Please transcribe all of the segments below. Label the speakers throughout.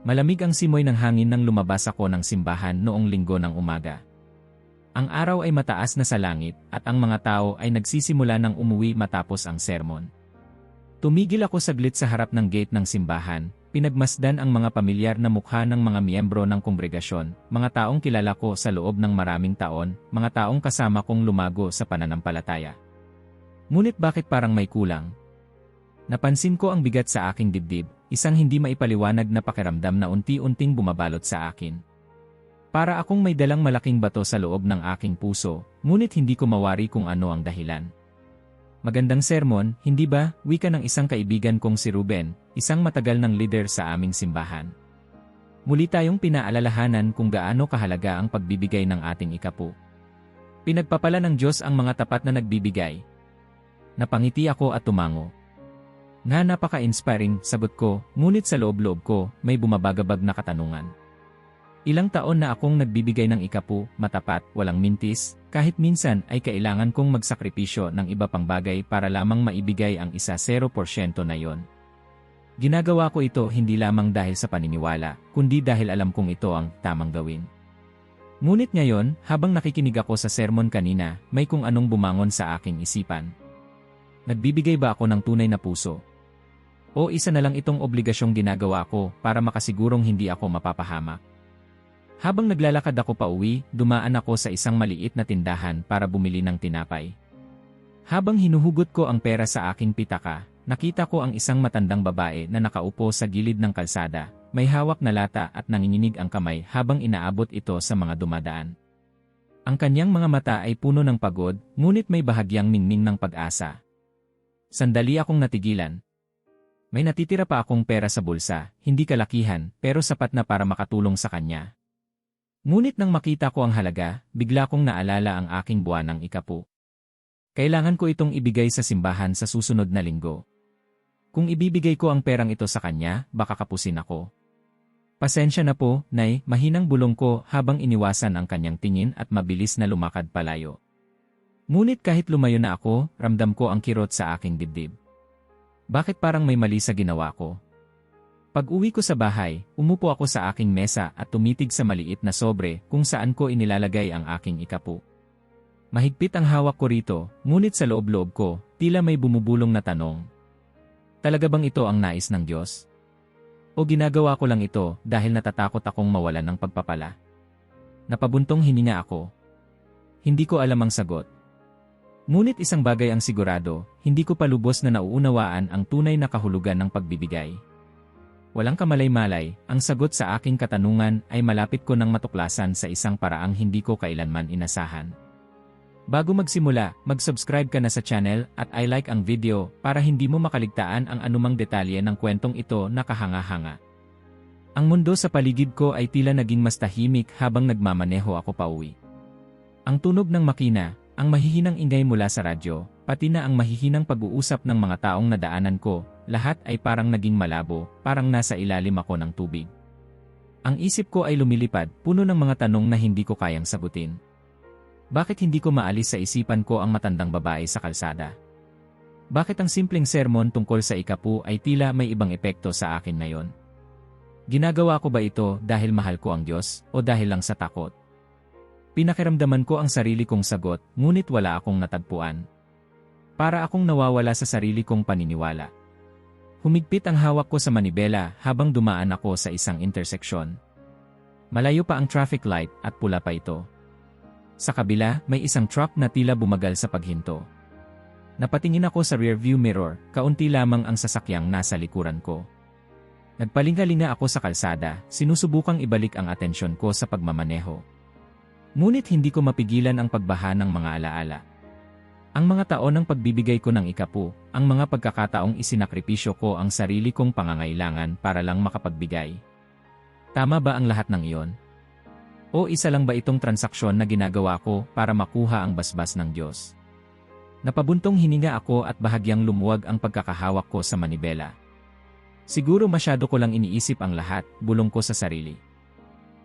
Speaker 1: Malamig ang simoy ng hangin nang lumabas ako ng simbahan noong linggo ng umaga. Ang araw ay mataas na sa langit at ang mga tao ay nagsisimula ng umuwi matapos ang sermon. Tumigil ako saglit sa harap ng gate ng simbahan, pinagmasdan ang mga pamilyar na mukha ng mga miyembro ng kongregasyon, mga taong kilala ko sa loob ng maraming taon, mga taong kasama kong lumago sa pananampalataya. Ngunit bakit parang may kulang? Napansin ko ang bigat sa aking dibdib, isang hindi maipaliwanag na pakiramdam na unti-unting bumabalot sa akin. Para akong may dalang malaking bato sa loob ng aking puso, ngunit hindi ko mawari kung ano ang dahilan. Magandang sermon, hindi ba? Wika ng isang kaibigan kong si Ruben, isang matagal ng leader sa aming simbahan. Muli tayong pinaalalahanan kung gaano kahalaga ang pagbibigay ng ating ikapu. Pinagpapala ng Diyos ang mga tapat na nagbibigay. Napangiti ako at tumango. Nga napaka-inspiring, sagot ko, ngunit sa loob-loob ko, may bumabagabag na katanungan. Ilang taon na akong nagbibigay ng ikapu, matapat, walang mintis, kahit minsan ay kailangan kong magsakripisyo ng iba pang bagay para lamang maibigay ang 0% na yon. Ginagawa ko ito hindi lamang dahil sa paniniwala, kundi dahil alam kong ito ang tamang gawin. Ngunit ngayon, habang nakikinig ako sa sermon kanina, may kung anong bumangon sa aking isipan. Nagbibigay ba ako ng tunay na puso? O isa na lang itong obligasyong ginagawa ko para makasigurong hindi ako mapapahamak? Habang naglalakad ako pauwi, dumaan ako sa isang maliit na tindahan para bumili ng tinapay. Habang hinuhugot ko ang pera sa aking pitaka, nakita ko ang isang matandang babae na nakaupo sa gilid ng kalsada, may hawak na lata at nanginginig ang kamay habang inaabot ito sa mga dumadaan. Ang kanyang mga mata ay puno ng pagod, ngunit may bahagyang ningning ng pag-asa. Sandali akong natigilan. May natitira pa akong pera sa bulsa, hindi kalakihan, pero sapat na para makatulong sa kanya. Ngunit nang makita ko ang halaga, bigla kong naalala ang aking buwanang ikapu. Kailangan ko itong ibigay sa simbahan sa susunod na linggo. Kung ibibigay ko ang perang ito sa kanya, baka kapusin ako. Pasensya na po, Nay, mahinang bulong ko habang iniwasan ang kanyang tingin at mabilis na lumakad palayo. Ngunit kahit lumayo na ako, ramdam ko ang kirot sa aking dibdib. Bakit parang may mali sa ginawa ko? Pag-uwi ko sa bahay, umupo ako sa aking mesa at tumitig sa maliit na sobre kung saan ko inilalagay ang aking ikapu. Mahigpit ang hawak ko rito, ngunit sa loob-loob ko, tila may bumubulong na tanong. Talaga bang ito ang nais ng Diyos? O ginagawa ko lang ito dahil natatakot akong mawalan ng pagpapala? Napabuntong hininga ako. Hindi ko alam ang sagot. Ngunit isang bagay ang sigurado, hindi ko pa lubos na nauunawaan ang tunay na kahulugan ng pagbibigay. Walang kamalay-malay, ang sagot sa aking katanungan ay malapit ko nang matuklasan sa isang paraang hindi ko kailanman inasahan. Bago magsimula, mag-subscribe ka na sa channel at i-like ang video para hindi mo makaligtaan ang anumang detalye ng kwentong ito na kahanga-hanga. Ang mundo sa paligid ko ay tila naging mas tahimik habang nagmamaneho ako pauwi. Ang tunog ng makina, ang mahihinang ingay mula sa radyo, pati na ang mahihinang pag-uusap ng mga taong nadaanan ko, lahat ay parang naging malabo, parang nasa ilalim ako ng tubig. Ang isip ko ay lumilipad, puno ng mga tanong na hindi ko kayang sagutin. Bakit hindi ko maalis sa isipan ko ang matandang babae sa kalsada? Bakit ang simpleng sermon tungkol sa ikapu ay tila may ibang epekto sa akin ngayon? Ginagawa ko ba ito dahil mahal ko ang Diyos o dahil lang sa takot? Pinakiramdaman ko ang sarili kong sagot, ngunit wala akong natagpuan. Para akong nawawala sa sarili kong paniniwala. Humigpit ang hawak ko sa manibela habang dumaan ako sa isang interseksyon. Malayo pa ang traffic light at pula pa ito. Sa kabila, may isang truck na tila bumagal sa paghinto. Napatingin ako sa rearview mirror, kaunti lamang ang sasakyang nasa likuran ko. Nagpalingalinga ako sa kalsada, sinusubukang ibalik ang atensyon ko sa pagmamaneho. Ngunit hindi ko mapigilan ang pagbaha ng mga alaala. Ang mga taon ng pagbibigay ko ng ikapu, ang mga pagkakataong isinakripisyo ko ang sarili kong pangangailangan para lang makapagbigay. Tama ba ang lahat ng iyon? O isa lang ba itong transaksyon na ginagawa ko para makuha ang basbas ng Diyos? Napabuntong hininga ako at bahagyang lumuwag ang pagkakahawak ko sa manibela. Siguro masyado ko lang iniisip ang lahat, bulong ko sa sarili.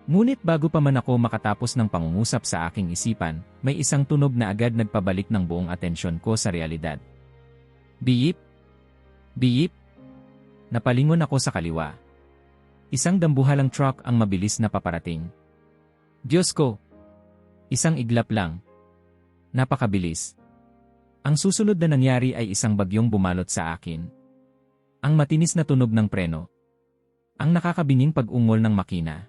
Speaker 1: Ngunit bago pa man ako makatapos ng pangungusap sa aking isipan, may isang tunog na agad nagpabalik ng buong atensyon ko sa realidad. Biip! Biip! Napalingon ako sa kaliwa. Isang dambuhalang truck ang mabilis na paparating. Diyos ko! Isang iglap lang. Napakabilis. Ang susunod na nangyari ay isang bagyong bumalot sa akin. Ang matinis na tunog ng preno. Ang nakakabinging pag-ungol ng makina.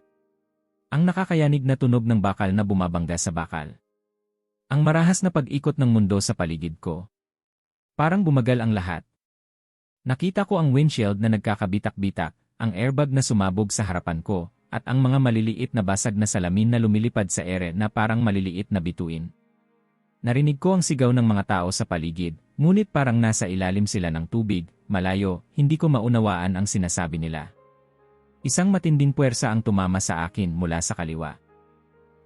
Speaker 1: Ang nakakayanig na tunog ng bakal na bumabangga sa bakal. Ang marahas na pag-ikot ng mundo sa paligid ko. Parang bumagal ang lahat. Nakita ko ang windshield na nagkakabitak-bitak, ang airbag na sumabog sa harapan ko, at ang mga maliliit na basag na salamin na lumilipad sa ere na parang maliliit na bituin. Narinig ko ang sigaw ng mga tao sa paligid, ngunit parang nasa ilalim sila ng tubig, malayo, hindi ko maunawaan ang sinasabi nila. Isang matinding puwersa ang tumama sa akin mula sa kaliwa.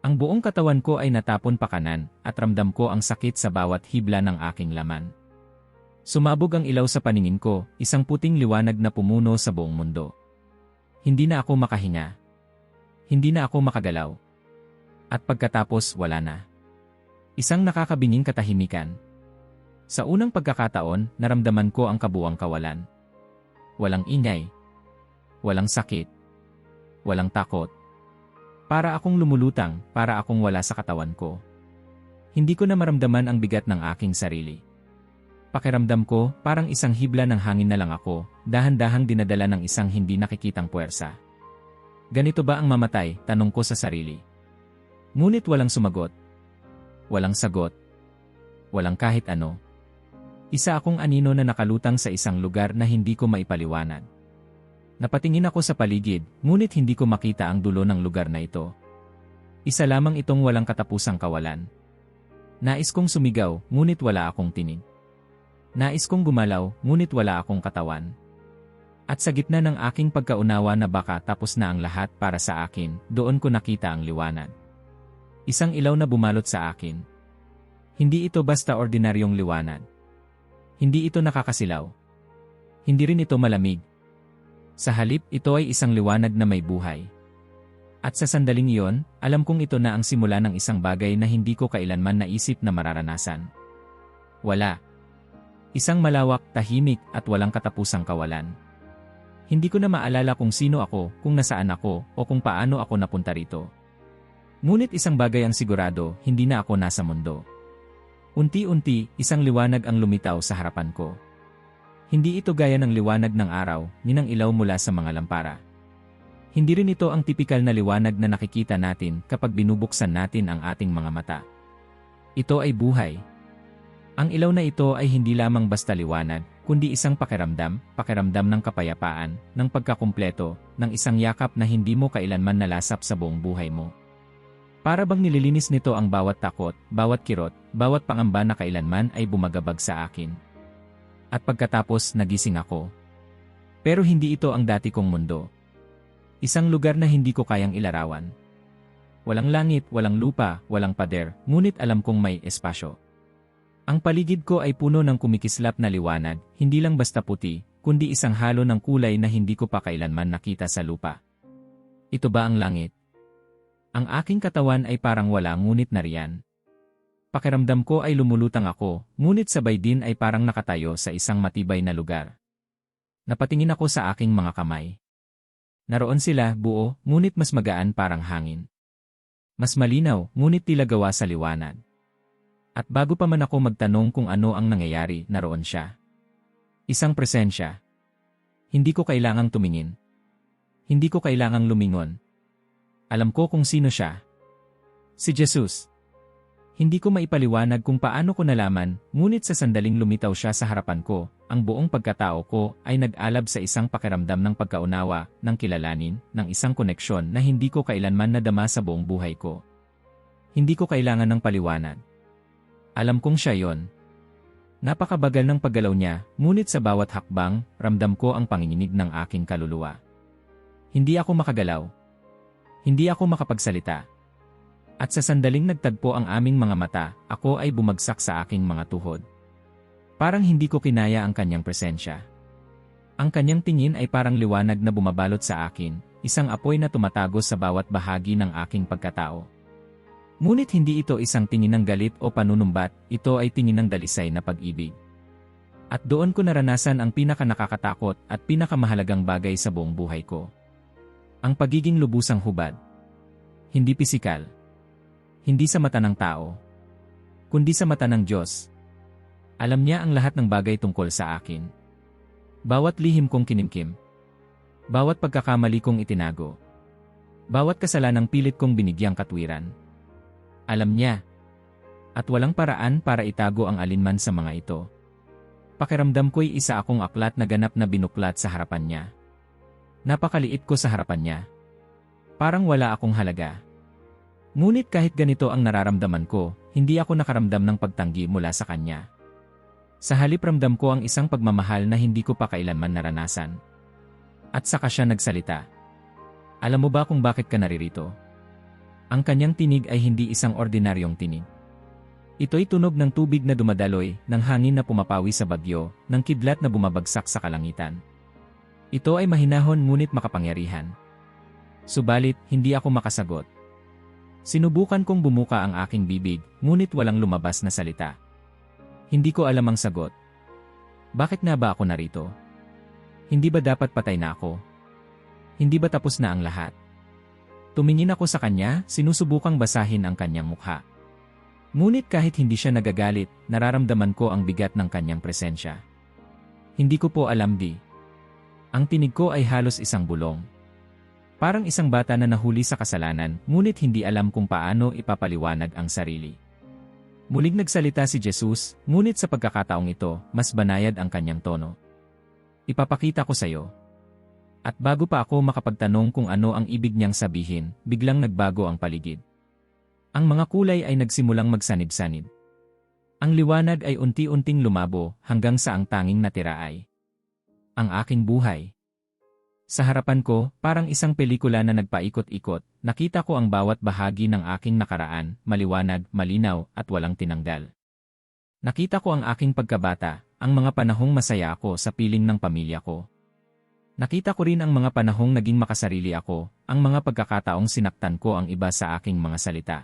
Speaker 1: Ang buong katawan ko ay natapon pa kanan, at ramdam ko ang sakit sa bawat hibla ng aking laman. Sumabog ang ilaw sa paningin ko, isang puting liwanag na pumuno sa buong mundo. Hindi na ako makahinga. Hindi na ako makagalaw. At pagkatapos, wala na. Isang nakakabinging katahimikan. Sa unang pagkakataon, naramdaman ko ang kabuwang kawalan. Walang ingay. Walang sakit. Walang takot. Para akong lumulutang, para akong wala sa katawan ko. Hindi ko na maramdaman ang bigat ng aking sarili. Pakiramdam ko, parang isang hibla ng hangin na lang ako, dahan-dahang dinadala ng isang hindi nakikitang puwersa. Ganito ba ang mamatay? Tanong ko sa sarili. Ngunit walang sumagot. Walang sagot. Walang kahit ano. Isa akong anino na nakalutang sa isang lugar na hindi ko maipaliwanag. Napatingin ako sa paligid, ngunit hindi ko makita ang dulo ng lugar na ito. Isa lamang itong walang katapusang kawalan. Nais kong sumigaw, ngunit wala akong tinig. Nais kong gumalaw, ngunit wala akong katawan. At sa gitna ng aking pagkaunawa na baka tapos na ang lahat para sa akin, doon ko nakita ang liwanag. Isang ilaw na bumalot sa akin. Hindi ito basta ordinaryong liwanag. Hindi ito nakakasilaw. Hindi rin ito malamig. Sa halip, ito ay isang liwanag na may buhay. At sa sandaling iyon, alam kong ito na ang simula ng isang bagay na hindi ko kailanman naisip na mararanasan. Wala. Isang malawak, tahimik, at walang katapusang kawalan. Hindi ko na maalala kung sino ako, kung nasaan ako, o kung paano ako napunta rito. Ngunit isang bagay ang sigurado, hindi na ako nasa mundo. Unti-unti, isang liwanag ang lumitaw sa harapan ko. Hindi ito gaya ng liwanag ng araw, ni ng ilaw mula sa mga lampara. Hindi rin ito ang tipikal na liwanag na nakikita natin kapag binubuksan natin ang ating mga mata. Ito ay buhay. Ang ilaw na ito ay hindi lamang basta liwanag, kundi isang pakiramdam ng kapayapaan, ng pagkakumpleto, ng isang yakap na hindi mo kailanman nalasap sa buong buhay mo. Para bang nililinis nito ang bawat takot, bawat kirot, bawat pangamba na kailanman ay bumagabag sa akin. At pagkatapos nagising ako. Pero hindi ito ang dati kong mundo. Isang lugar na hindi ko kayang ilarawan. Walang langit, walang lupa, walang pader, ngunit alam kong may espasyo. Ang paligid ko ay puno ng kumikislap na liwanag, hindi lang basta puti, kundi isang halo ng kulay na hindi ko pa kailanman nakita sa lupa. Ito ba ang langit? Ang aking katawan ay parang wala ngunit nariyan. Pakiramdam ko ay lumulutang ako, ngunit sabay din ay parang nakatayo sa isang matibay na lugar. Napatingin ako sa aking mga kamay. Naroon sila, buo, ngunit mas magaan parang hangin. Mas malinaw, ngunit tila gawa sa liwanag. At bago pa man ako magtanong kung ano ang nangyayari, naroon siya. Isang presensya. Hindi ko kailangang tumingin. Hindi ko kailangang lumingon. Alam ko kung sino siya. Si Jesus. Hindi ko maipaliwanag kung paano ko nalaman, ngunit sa sandaling lumitaw siya sa harapan ko, ang buong pagkatao ko ay nag-alab sa isang pakiramdam ng pagkaunawa, ng kilalanin, ng isang koneksyon na hindi ko kailanman nadama sa buong buhay ko. Hindi ko kailangan ng paliwanag. Alam kong siya yon. Napakabagal ng paggalaw niya, ngunit sa bawat hakbang, ramdam ko ang panginginig ng aking kaluluwa. Hindi ako makagalaw. Hindi ako makapagsalita. At sa sandaling nagtagpo ang aming mga mata, ako ay bumagsak sa aking mga tuhod. Parang hindi ko kinaya ang kanyang presensya. Ang kanyang tingin ay parang liwanag na bumabalot sa akin, isang apoy na tumatagos sa bawat bahagi ng aking pagkatao. Ngunit hindi ito isang tingin ng galit o panunumbat, ito ay tingin ng dalisay na pag-ibig. At doon ko naranasan ang pinakanakakatakot at pinakamahalagang bagay sa buong buhay ko. Ang pagiging lubusang hubad. Hindi pisikal. Hindi sa mata ng tao. Kundi sa mata ng Diyos. Alam niya ang lahat ng bagay tungkol sa akin. Bawat lihim kong kinimkim. Bawat pagkakamali kong itinago. Bawat kasalanang pilit kong binigyang katwiran. Alam niya. At walang paraan para itago ang alinman sa mga ito. Pakiramdam ko'y isa akong aklat na ganap na binuklat sa harapan niya. Napakaliit ko sa harapan niya. Parang wala akong halaga. Ngunit kahit ganito ang nararamdaman ko, hindi ako nakaramdam ng pagtanggi mula sa kanya. Sa halip ramdam ko ang isang pagmamahal na hindi ko pa kailanman naranasan. At saka siya nagsalita. Alam mo ba kung bakit ka naririto? Ang kanyang tinig ay hindi isang ordinaryong tinig. Ito'y tunog ng tubig na dumadaloy, ng hangin na pumapawi sa bagyo, ng kidlat na bumabagsak sa kalangitan. Ito ay mahinahon ngunit makapangyarihan. Subalit, hindi ako makasagot. Sinubukan kong bumuka ang aking bibig, ngunit walang lumabas na salita. Hindi ko alam ang sagot. Bakit nga ba ako narito? Hindi ba dapat patay na ako? Hindi ba tapos na ang lahat? Tumingin ako sa kanya, sinusubukang basahin ang kanyang mukha. Ngunit kahit hindi siya nagagalit, nararamdaman ko ang bigat ng kanyang presensya. Hindi ko po alam di. Ang tinig ko ay halos isang bulong. Parang isang bata na nahuli sa kasalanan, ngunit hindi alam kung paano ipapaliwanag ang sarili. Muling nagsalita si Jesus, ngunit sa pagkakataong ito, mas banayad ang kanyang tono. Ipapakita ko sa iyo. At bago pa ako makapagtanong kung ano ang ibig niyang sabihin, biglang nagbago ang paligid. Ang mga kulay ay nagsimulang magsanib-sanib. Ang liwanag ay unti-unting lumabo hanggang sa ang tanging natira ay ang aking buhay. Sa harapan ko, parang isang pelikula na nagpaikot-ikot, nakita ko ang bawat bahagi ng aking nakaraan, maliwanag, malinaw, at walang tinanggal. Nakita ko ang aking pagkabata, ang mga panahong masaya ako sa piling ng pamilya ko. Nakita ko rin ang mga panahong naging makasarili ako, ang mga pagkakataong sinaktan ko ang iba sa aking mga salita.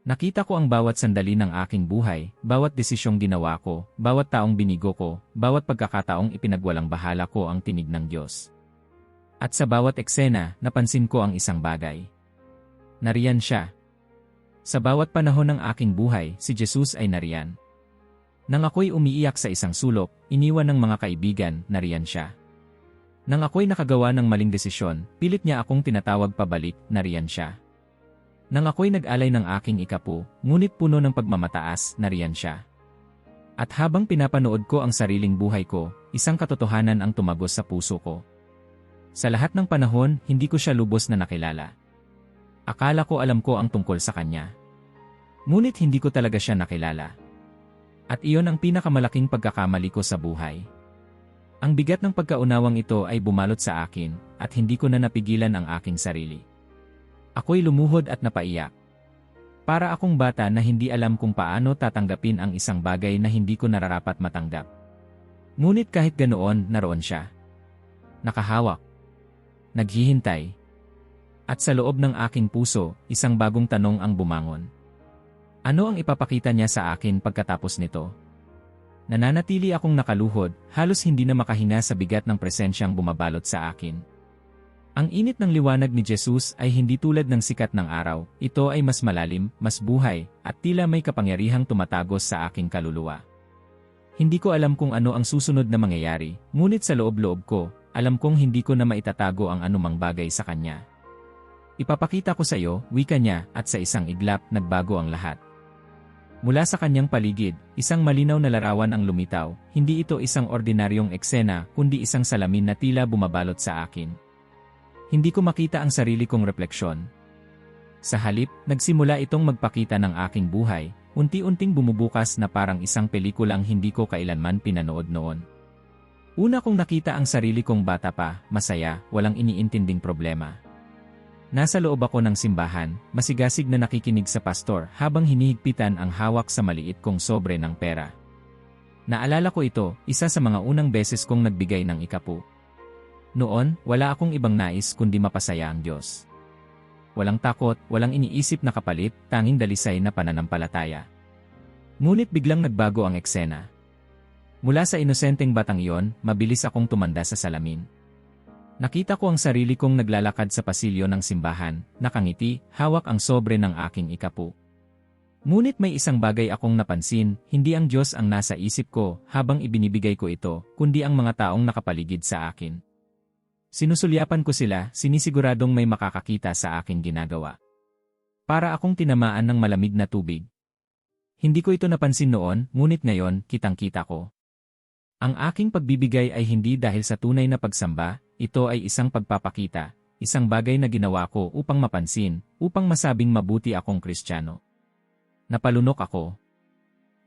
Speaker 1: Nakita ko ang bawat sandali ng aking buhay, bawat desisyong ginawa ko, bawat taong binigo ko, bawat pagkakataong ipinagwalang bahala ko ang tinig ng Diyos. At sa bawat eksena, napansin ko ang isang bagay. Nariyan siya. Sa bawat panahon ng aking buhay, si Jesus ay nariyan. Nang ako'y umiiyak sa isang sulok, iniwan ng mga kaibigan, nariyan siya. Nang ako'y nakagawa ng maling desisyon, pilit niya akong tinatawag pabalik, nariyan siya. Nang ako'y nag-alay ng aking ikapu, ngunit puno ng pagmamataas, nariyan siya. At habang pinapanood ko ang sariling buhay ko, isang katotohanan ang tumagos sa puso ko. Sa lahat ng panahon, hindi ko siya lubos na nakilala. Akala ko alam ko ang tungkol sa kanya. Ngunit hindi ko talaga siya nakilala. At iyon ang pinakamalaking pagkakamali ko sa buhay. Ang bigat ng pagkaunawang ito ay bumalot sa akin, at hindi ko na napigilan ang aking sarili. Ako'y lumuhod at napaiyak. Para akong bata na hindi alam kung paano tatanggapin ang isang bagay na hindi ko nararapat matanggap. Ngunit kahit ganoon, naroon siya. Nakahawak. Naghihintay. At sa loob ng aking puso, isang bagong tanong ang bumangon. Ano ang ipapakita niya sa akin pagkatapos nito? Nananatili akong nakaluhod, halos hindi na makahinga sa bigat ng presensyang bumabalot sa akin. Ang init ng liwanag ni Jesus ay hindi tulad ng sikat ng araw, ito ay mas malalim, mas buhay, at tila may kapangyarihang tumatagos sa aking kaluluwa. Hindi ko alam kung ano ang susunod na mangyayari, ngunit sa loob-loob ko, alam kong hindi ko na maitatago ang anumang bagay sa kanya. Ipapakita ko sa iyo, wika niya, at sa isang iglap, nagbago ang lahat. Mula sa kanyang paligid, isang malinaw na larawan ang lumitaw, hindi ito isang ordinaryong eksena, kundi isang salamin na tila bumabalot sa akin. Hindi ko makita ang sarili kong refleksyon. Sa halip, nagsimula itong magpakita ng aking buhay, unti-unting bumubukas na parang isang pelikulang hindi ko kailanman pinanood noon. Una kong nakita ang sarili kong bata pa, masaya, walang iniintinding problema. Nasa loob ako ng simbahan, masigasig na nakikinig sa pastor habang hinihigpitan ang hawak sa maliit kong sobre ng pera. Naalala ko ito, isa sa mga unang beses kong nagbigay ng ikapu. Noon, wala akong ibang nais kundi mapasaya ang Diyos. Walang takot, walang iniisip na kapalit, tanging dalisay na pananampalataya. Ngunit biglang nagbago ang eksena. Mula sa inosenteng batang iyon, mabilis akong tumanda sa salamin. Nakita ko ang sarili kong naglalakad sa pasilyo ng simbahan, nakangiti, hawak ang sobre ng aking ikapu. Ngunit may isang bagay akong napansin, hindi ang Diyos ang nasa isip ko habang ibinibigay ko ito, kundi ang mga taong nakapaligid sa akin. Sinusulyapan ko sila, sinisiguradong may makakakita sa aking ginagawa. Para akong tinamaan ng malamig na tubig. Hindi ko ito napansin noon, ngunit ngayon, kitang-kita ko. Ang aking pagbibigay ay hindi dahil sa tunay na pagsamba, ito ay isang pagpapakita, isang bagay na ginawa ko upang mapansin, upang masabing mabuti akong Kristiyano. Napalunok ako.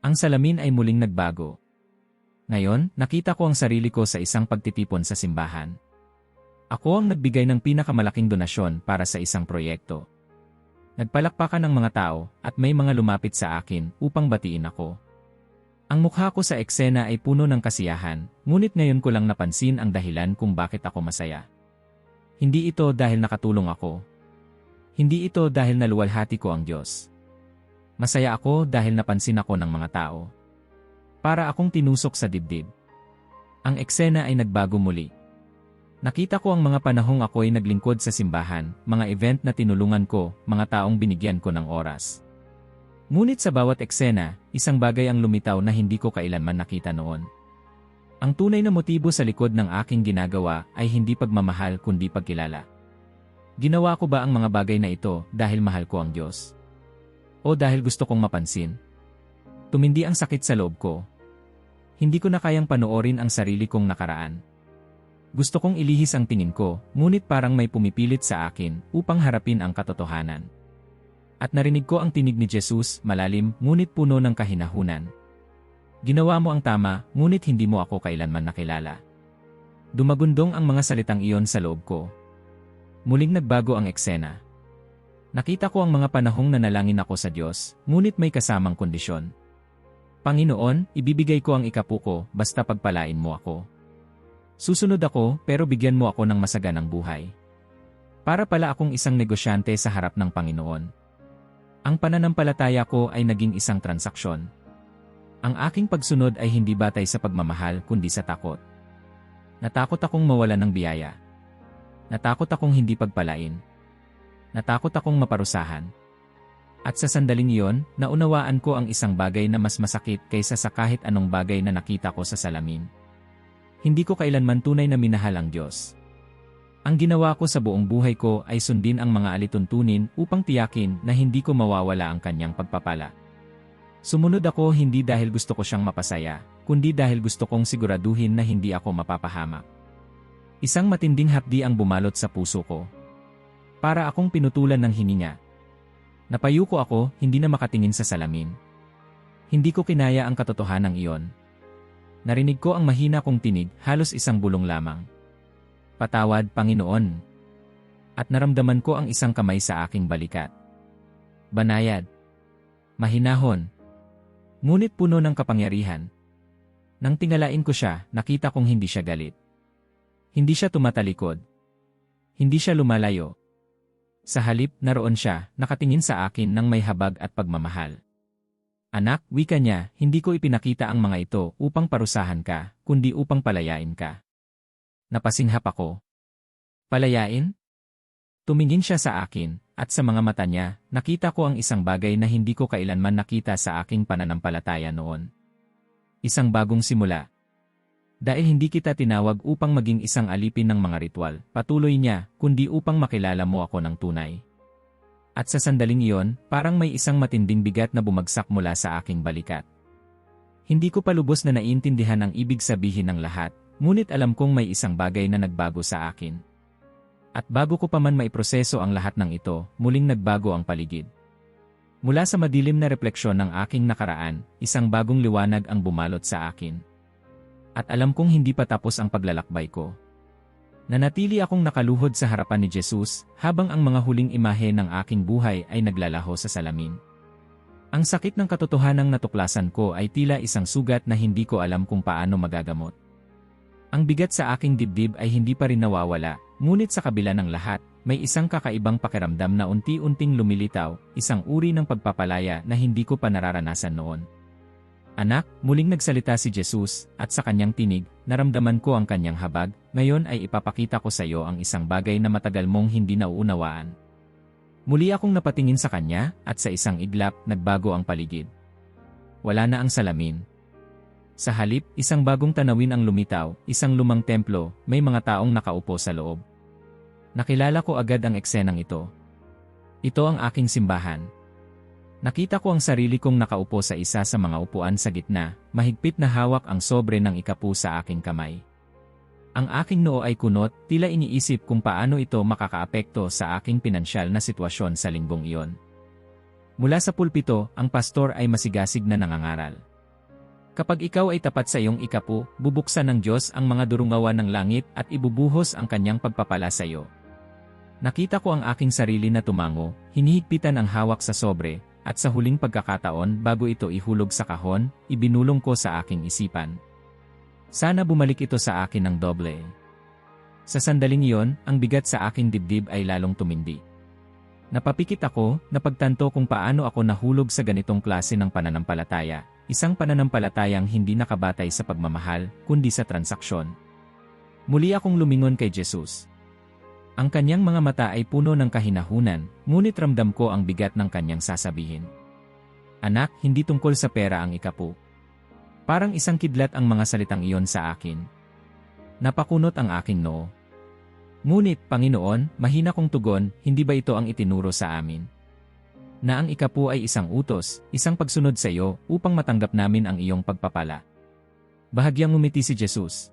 Speaker 1: Ang salamin ay muling nagbago. Ngayon, nakita ko ang sarili ko sa isang pagtitipon sa simbahan. Ako ang nagbigay ng pinakamalaking donasyon para sa isang proyekto. Nagpalakpakan ng mga tao at may mga lumapit sa akin upang batiin ako. Ang mukha ko sa eksena ay puno ng kasiyahan, ngunit ngayon ko lang napansin ang dahilan kung bakit ako masaya. Hindi ito dahil nakatulong ako. Hindi ito dahil naluwalhati ko ang Diyos. Masaya ako dahil napansin ako ng mga tao. Para akong tinusok sa dibdib. Ang eksena ay nagbago muli. Nakita ko ang mga panahong ako'y naglingkod sa simbahan, mga event na tinulungan ko, mga taong binigyan ko ng oras. Ngunit sa bawat eksena, isang bagay ang lumitaw na hindi ko kailanman nakita noon. Ang tunay na motibo sa likod ng aking ginagawa ay hindi pagmamahal kundi pagkilala. Ginawa ko ba ang mga bagay na ito dahil mahal ko ang Diyos? O dahil gusto kong mapansin? Tumindi ang sakit sa loob ko. Hindi ko na kayang panoorin ang sarili kong nakaraan. Gusto kong ilihis ang tingin ko, ngunit parang may pumipilit sa akin upang harapin ang katotohanan. At narinig ko ang tinig ni Jesus, malalim, ngunit puno ng kahinahunan. Ginawa mo ang tama, ngunit hindi mo ako kailanman nakilala. Dumagundong ang mga salitang iyon sa loob ko. Muling nagbago ang eksena. Nakita ko ang mga panahong nanalangin ako sa Diyos, ngunit may kasamang kondisyon. Panginoon, ibibigay ko ang ikapu ko, basta pagpalain mo ako. Susunod ako, pero bigyan mo ako ng masaganang buhay. Para pala akong isang negosyante sa harap ng Panginoon. Ang pananampalataya ko ay naging isang transaksyon. Ang aking pagsunod ay hindi batay sa pagmamahal kundi sa takot. Natakot akong mawalan ng biyaya. Natakot akong hindi pagpalain. Natakot akong maparusahan. At sa sandaling iyon, naunawaan ko ang isang bagay na mas masakit kaysa sa kahit anong bagay na nakita ko sa salamin. Hindi ko kailanman tunay na minahal ang Diyos. Ang ginawa ko sa buong buhay ko ay sundin ang mga alituntunin upang tiyakin na hindi ko mawawala ang kanyang pagpapala. Sumunod ako hindi dahil gusto ko siyang mapasaya, kundi dahil gusto kong siguraduhin na hindi ako mapapahamak. Isang matinding hapdi ang bumalot sa puso ko. Para akong pinutulan ng hininga. Napayuko ako, hindi na makatingin sa salamin. Hindi ko kinaya ang katotohanan iyon. Narinig ko ang mahina kong tinig, halos isang bulong lamang. Patawad, Panginoon. At naramdaman ko ang isang kamay sa aking balikat. Banayad. Mahinahon. Ngunit puno ng kapangyarihan. Nang tingalain ko siya, nakita kong hindi siya galit. Hindi siya tumatalikod. Hindi siya lumalayo. Sa halip, naroon siya, nakatingin sa akin ng may habag at pagmamahal. Anak, wika niya, hindi ko ipinakita ang mga ito upang parusahan ka, kundi upang palayain ka. Napasinghap ako. Palayain? Tumingin siya sa akin, at sa mga mata niya, nakita ko ang isang bagay na hindi ko kailanman nakita sa aking pananampalataya noon. Isang bagong simula. Dahil hindi kita tinawag upang maging isang alipin ng mga ritual, patuloy niya, kundi upang makilala mo ako ng tunay. At sa sandaling iyon, parang may isang matinding bigat na bumagsak mula sa aking balikat. Hindi ko pa lubos na naiintindihan ang ibig sabihin ng lahat, ngunit alam kong may isang bagay na nagbago sa akin. At bago ko pa man maiproseso ang lahat ng ito, muling nagbago ang paligid. Mula sa madilim na refleksyon ng aking nakaraan, isang bagong liwanag ang bumalot sa akin. At alam kong hindi pa tapos ang paglalakbay ko. Nanatili akong nakaluhod sa harapan ni Jesus, habang ang mga huling imahe ng aking buhay ay naglalaho sa salamin. Ang sakit ng katotohanang natuklasan ko ay tila isang sugat na hindi ko alam kung paano magagamot. Ang bigat sa aking dibdib ay hindi pa rin nawawala, ngunit sa kabila ng lahat, may isang kakaibang pakiramdam na unti-unting lumilitaw, isang uri ng pagpapalaya na hindi ko pa nararanasan noon. Anak, muling nagsalita si Jesus, at sa kanyang tinig, naramdaman ko ang kanyang habag. Ngayon ay ipapakita ko sa iyo ang isang bagay na matagal mong hindi nauunawaan. Muli akong napatingin sa kanya, at sa isang iglap, nagbago ang paligid. Wala na ang salamin. Sa halip, isang bagong tanawin ang lumitaw, isang lumang templo, may mga taong nakaupo sa loob. Nakilala ko agad ang eksenang ito. Ito ang aking simbahan. Nakita ko ang sarili kong nakaupo sa isa sa mga upuan sa gitna, mahigpit na hawak ang sobre ng ikapu sa aking kamay. Ang aking noo ay kunot, tila iniisip kung paano ito makakaapekto sa aking pinansyal na sitwasyon sa linggong iyon. Mula sa pulpito, ang pastor ay masigasig na nangangaral. Kapag ikaw ay tapat sa iyong ikapu, bubuksan ng Diyos ang mga durungawan ng langit at ibubuhos ang kanyang pagpapala sa iyo. Nakita ko ang aking sarili na tumango, hinihigpitan ang hawak sa sobre, at sa huling pagkakataon bago ito ihulog sa kahon, ibinulong ko sa aking isipan. Sana bumalik ito sa akin ng doble. Sa sandaling iyon, ang bigat sa aking dibdib ay lalong tumindi. Napapikit ako, napagtanto kung paano ako nahulog sa ganitong klase ng pananampalataya, isang pananampalatayang hindi nakabatay sa pagmamahal, kundi sa transaksyon. Muli akong lumingon kay Jesus. Ang kanyang mga mata ay puno ng kahinahunan, ngunit ramdam ko ang bigat ng kanyang sasabihin. Anak, hindi tungkol sa pera ang ikapu. Parang isang kidlat ang mga salitang iyon sa akin. Napakunot ang aking noo. Ngunit, Panginoon, mahina kong tugon, hindi ba ito ang itinuro sa amin? Na ang ikapu ay isang utos, isang pagsunod sa iyo, upang matanggap namin ang iyong pagpapala. Bahagyang ngumiti si Jesus.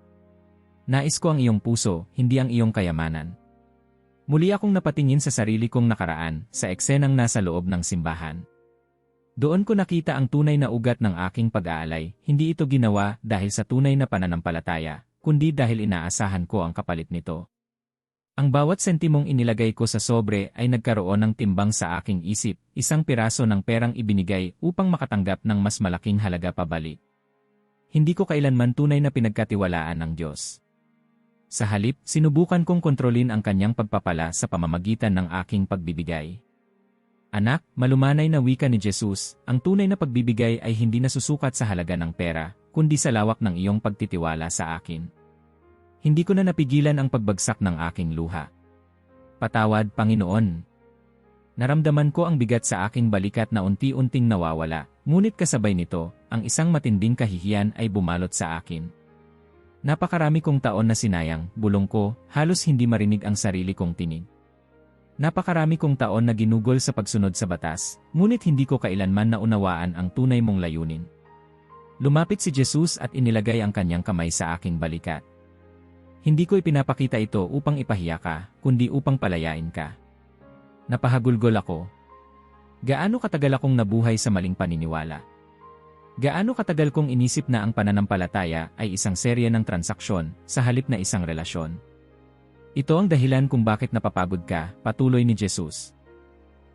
Speaker 1: Nais ko ang iyong puso, hindi ang iyong kayamanan. Muli akong napatingin sa sarili kong nakaraan, sa eksenang nasa loob ng simbahan. Doon ko nakita ang tunay na ugat ng aking pag-aalay, hindi ito ginawa dahil sa tunay na pananampalataya, kundi dahil inaasahan ko ang kapalit nito. Ang bawat sentimong inilagay ko sa sobre ay nagkaroon ng timbang sa aking isip, isang piraso ng perang ibinigay upang makatanggap ng mas malaking halaga pabalik. Hindi ko kailanman tunay na pinagkatiwalaan ng Diyos. Sa halip, sinubukan kong kontrolin ang kanyang pagpapala sa pamamagitan ng aking pagbibigay. Anak, malumanay na wika ni Jesus, ang tunay na pagbibigay ay hindi nasusukat sa halaga ng pera, kundi sa lawak ng iyong pagtitiwala sa akin. Hindi ko na napigilan ang pagbagsak ng aking luha. Patawad, Panginoon. Naramdaman ko ang bigat sa aking balikat na unti-unting nawawala, ngunit kasabay nito, ang isang matinding kahihiyan ay bumalot sa akin. Napakarami kong taon na sinayang, bulong ko, halos hindi marinig ang sarili kong tinig. Napakarami kong taon na ginugol sa pagsunod sa batas, ngunit hindi ko kailanman naunawaan ang tunay mong layunin. Lumapit si Jesus at inilagay ang kanyang kamay sa aking balikat. Hindi ko ipinapakita ito upang ipahiya ka, kundi upang palayain ka. Napahagulgol ako. Gaano katagal akong nabuhay sa maling paniniwala? Gaano katagal kong inisip na ang pananampalataya ay isang serye ng transaksyon, sa halip na isang relasyon? Ito ang dahilan kung bakit napapagod ka, patuloy ni Jesus.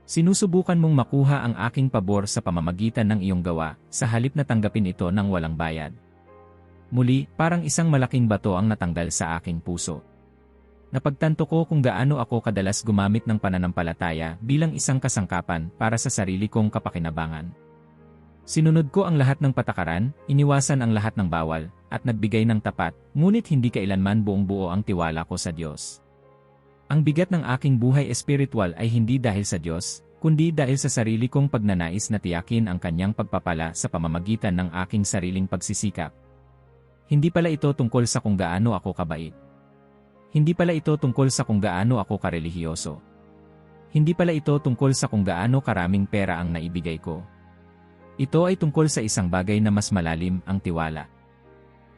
Speaker 1: Sinusubukan mong makuha ang aking pabor sa pamamagitan ng iyong gawa, sa halip na tanggapin ito ng walang bayad. Muli, parang isang malaking bato ang natanggal sa aking puso. Napagtanto ko kung gaano ako kadalas gumamit ng pananampalataya bilang isang kasangkapan para sa sarili kong kapakinabangan. Sinunod ko ang lahat ng patakaran, iniwasan ang lahat ng bawal, at nagbigay ng tapat, ngunit hindi kailanman buong-buo ang tiwala ko sa Diyos. Ang bigat ng aking buhay espiritual ay hindi dahil sa Diyos, kundi dahil sa sarili kong pagnanais na tiyakin ang kanyang pagpapala sa pamamagitan ng aking sariling pagsisikap. Hindi pala ito tungkol sa kung gaano ako kabait. Hindi pala ito tungkol sa kung gaano ako karelihiyoso. Hindi pala ito tungkol sa kung gaano karaming pera ang naibigay ko. Ito ay tungkol sa isang bagay na mas malalim, ang tiwala.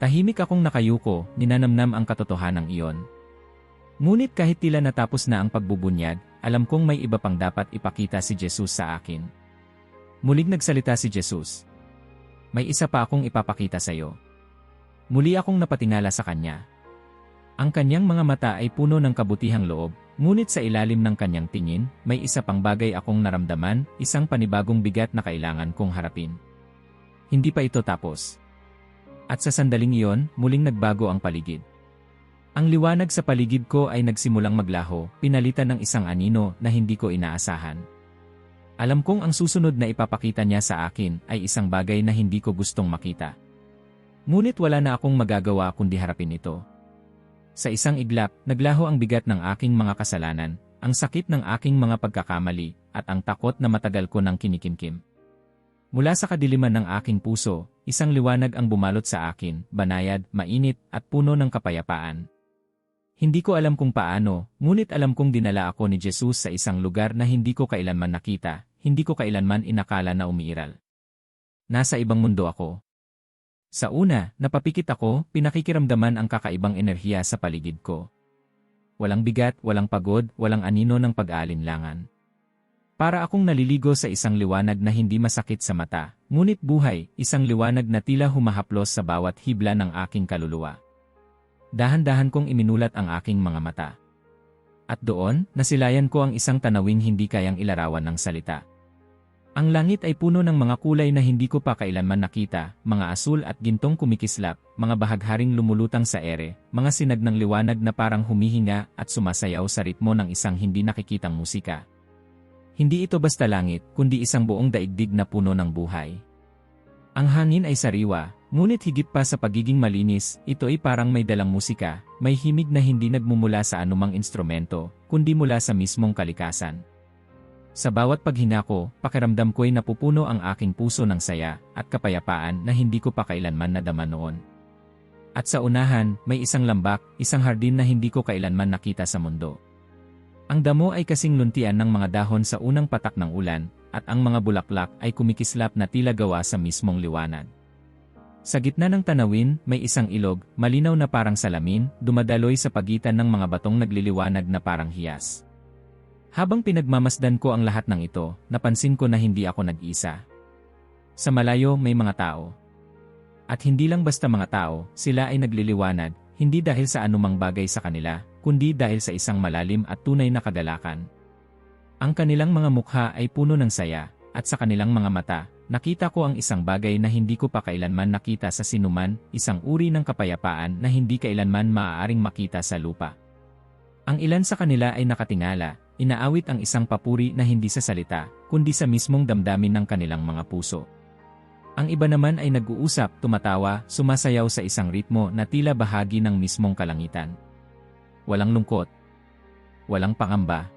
Speaker 1: Tahimik akong nakayuko, ninanamnam ang katotohanan iyon. Ngunit kahit tila natapos na ang pagbubunyag, alam kong may iba pang dapat ipakita si Jesus sa akin. Muling nagsalita si Jesus. May isa pa akong ipapakita sa iyo. Muli akong napatingala sa kanya. Ang kanyang mga mata ay puno ng kabutihang loob, ngunit sa ilalim ng kanyang tingin, may isa pang bagay akong naramdaman, isang panibagong bigat na kailangan kong harapin. Hindi pa ito tapos. At sa sandaling iyon, muling nagbago ang paligid. Ang liwanag sa paligid ko ay nagsimulang maglaho, pinalitan ng isang anino na hindi ko inaasahan. Alam kong ang susunod na ipapakita niya sa akin ay isang bagay na hindi ko gustong makita. Ngunit wala na akong magagawa kundi harapin ito. Sa isang iglap, naglaho ang bigat ng aking mga kasalanan, ang sakit ng aking mga pagkakamali, at ang takot na matagal ko nang kinikimkim. Mula sa kadiliman ng aking puso, isang liwanag ang bumalot sa akin, banayad, mainit, at puno ng kapayapaan. Hindi ko alam kung paano, ngunit alam kong dinala ako ni Jesus sa isang lugar na hindi ko kailanman nakita, hindi ko kailanman inakala na umiiral. Nasa ibang mundo ako. Sa una, napapikit ako, pinakikiramdaman ang kakaibang enerhiya sa paligid ko. Walang bigat, walang pagod, walang anino ng pag-aalinlangan. Para akong naliligo sa isang liwanag na hindi masakit sa mata, ngunit buhay, isang liwanag na tila humahaplos sa bawat hibla ng aking kaluluwa. Dahan-dahan kong iminulat ang aking mga mata. At doon, nasilayan ko ang isang tanawing hindi kayang ilarawan ng salita. Ang langit ay puno ng mga kulay na hindi ko pa kailanman nakita, mga asul at gintong kumikislap, mga bahagharing lumulutang sa ere, mga sinag ng liwanag na parang humihinga at sumasayaw sa ritmo ng isang hindi nakikitang musika. Hindi ito basta langit, kundi isang buong daigdig na puno ng buhay. Ang hangin ay sariwa, ngunit higit pa sa pagiging malinis, ito ay parang may dalang musika, may himig na hindi nagmumula sa anumang instrumento, kundi mula sa mismong kalikasan. Sa bawat paghinga ko, pakiramdam ko'y napupuno ang aking puso ng saya at kapayapaan na hindi ko pa kailanman nadama noon. At sa unahan, may isang lambak, isang hardin na hindi ko kailanman nakita sa mundo. Ang damo ay kasing luntian ng mga dahon sa unang patak ng ulan, at ang mga bulaklak ay kumikislap na tila gawa sa mismong liwanag. Sa gitna ng tanawin, may isang ilog, malinaw na parang salamin, dumadaloy sa pagitan ng mga batong nagliliwanag na parang hiyas. Habang pinagmamasdan ko ang lahat ng ito, napansin ko na hindi ako nag-isa. Sa malayo may mga tao. At hindi lang basta mga tao, sila ay nagliliwanag, hindi dahil sa anumang bagay sa kanila, kundi dahil sa isang malalim at tunay na kagalakan. Ang kanilang mga mukha ay puno ng saya, at sa kanilang mga mata, nakita ko ang isang bagay na hindi ko pa kailanman nakita sa sinuman, isang uri ng kapayapaan na hindi kailanman maaaring makita sa lupa. Ang ilan sa kanila ay nakatingala, inaawit ang isang papuri na hindi sa salita, kundi sa mismong damdamin ng kanilang mga puso. Ang iba naman ay nag-uusap, tumatawa, sumasayaw sa isang ritmo na tila bahagi ng mismong kalangitan. Walang lungkot. Walang pangamba.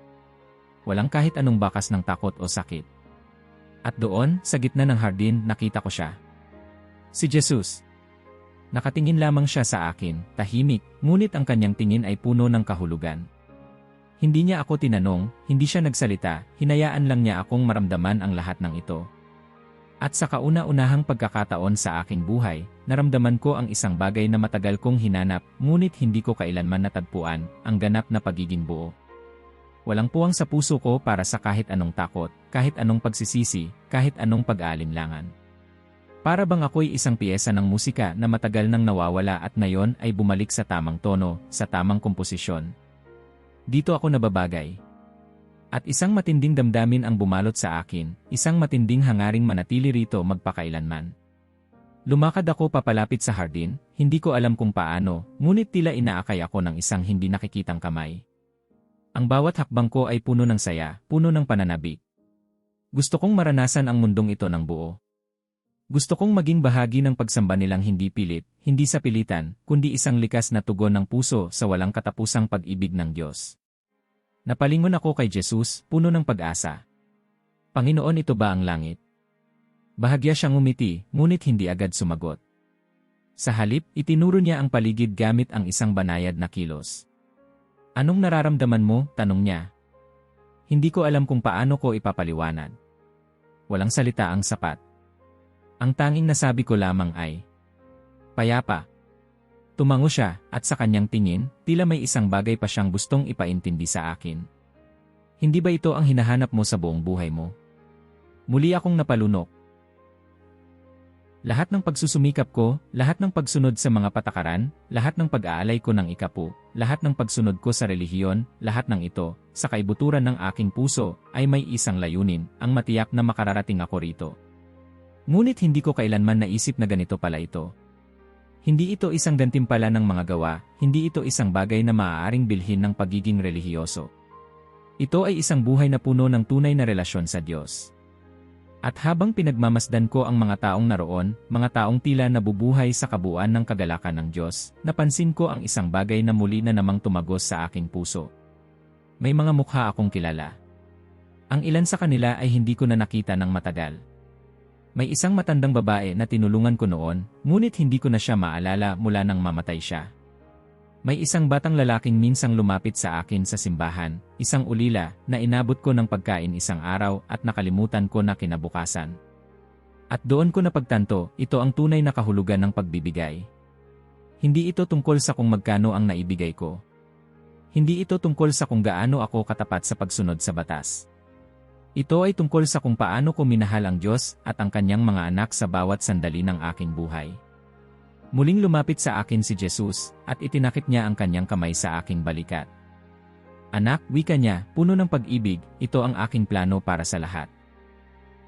Speaker 1: Walang kahit anong bakas ng takot o sakit. At doon, sa gitna ng hardin, nakita ko siya. Si Jesus. Nakatingin lamang siya sa akin, tahimik, ngunit ang kanyang tingin ay puno ng kahulugan. Hindi niya ako tinanong, hindi siya nagsalita, hinayaan lang niya akong maramdaman ang lahat ng ito. At sa kauna-unahang pagkakataon sa aking buhay, naramdaman ko ang isang bagay na matagal kong hinanap, ngunit hindi ko kailanman natagpuan, ang ganap na pagiging buo. Walang puwang sa puso ko para sa kahit anong takot, kahit anong pagsisisi, kahit anong pag-aalinlangan. Para bang ako'y isang piyesa ng musika na matagal nang nawawala at ngayon ay bumalik sa tamang tono, sa tamang komposisyon. Dito ako nababagay. At isang matinding damdamin ang bumalot sa akin, isang matinding hangaring manatili rito magpakailanman. Lumakad ako papalapit sa hardin, hindi ko alam kung paano, ngunit tila inaakay ako ng isang hindi nakikitang kamay. Ang bawat hakbang ko ay puno ng saya, puno ng pananabik. Gusto kong maranasan ang mundong ito ng buo. Gusto kong maging bahagi ng pagsamba nilang hindi pilit, hindi sa pilitan, kundi isang likas na tugon ng puso sa walang katapusang pag-ibig ng Diyos. Napalingon ako kay Jesus, puno ng pag-asa. Panginoon, ito ba ang langit? Bahagya siyang umiti, ngunit hindi agad sumagot. Sa halip, itinuro niya ang paligid gamit ang isang banayad na kilos. Anong nararamdaman mo? Tanong niya. Hindi ko alam kung paano ko ipapaliwanag. Walang salita ang sapat. Ang tanging nasabi ko lamang ay, payapa. Tumango siya, at sa kanyang tingin, tila may isang bagay pa siyang gustong ipaintindi sa akin. Hindi ba ito ang hinahanap mo sa buong buhay mo? Muli akong napalunok. Lahat ng pagsusumikap ko, lahat ng pagsunod sa mga patakaran, lahat ng pag-aalay ko ng ikapu, lahat ng pagsunod ko sa relihiyon, lahat ng ito, sa kaibuturan ng aking puso, ay may isang layunin, ang matiyak na makararating ako rito. Ngunit hindi ko kailanman naisip na ganito pala ito. Hindi ito isang gantimpala ng mga gawa, hindi ito isang bagay na maaaring bilhin ng pagiging relihiyoso. Ito ay isang buhay na puno ng tunay na relasyon sa Diyos. At habang pinagmamasdan ko ang mga taong naroon, mga taong tila nabubuhay sa kabuuan ng kagalakan ng Diyos, napansin ko ang isang bagay na muli na namang tumagos sa aking puso. May mga mukha akong kilala. Ang ilan sa kanila ay hindi ko na nakita ng matagal. May isang matandang babae na tinulungan ko noon, ngunit hindi ko na siya maalala mula nang mamatay siya. May isang batang lalaking minsang lumapit sa akin sa simbahan, isang ulila, na inabot ko ng pagkain isang araw at nakalimutan ko na kinabukasan. At doon ko napagtanto, ito ang tunay na kahulugan ng pagbibigay. Hindi ito tungkol sa kung magkano ang naibigay ko. Hindi ito tungkol sa kung gaano ako katapat sa pagsunod sa batas. Ito ay tungkol sa kung paano ko minahal ang Diyos at ang kanyang mga anak sa bawat sandali ng aking buhay. Muling lumapit sa akin si Jesus, at itinakip niya ang kanyang kamay sa aking balikat. Anak, wika niya, puno ng pag-ibig, ito ang aking plano para sa lahat.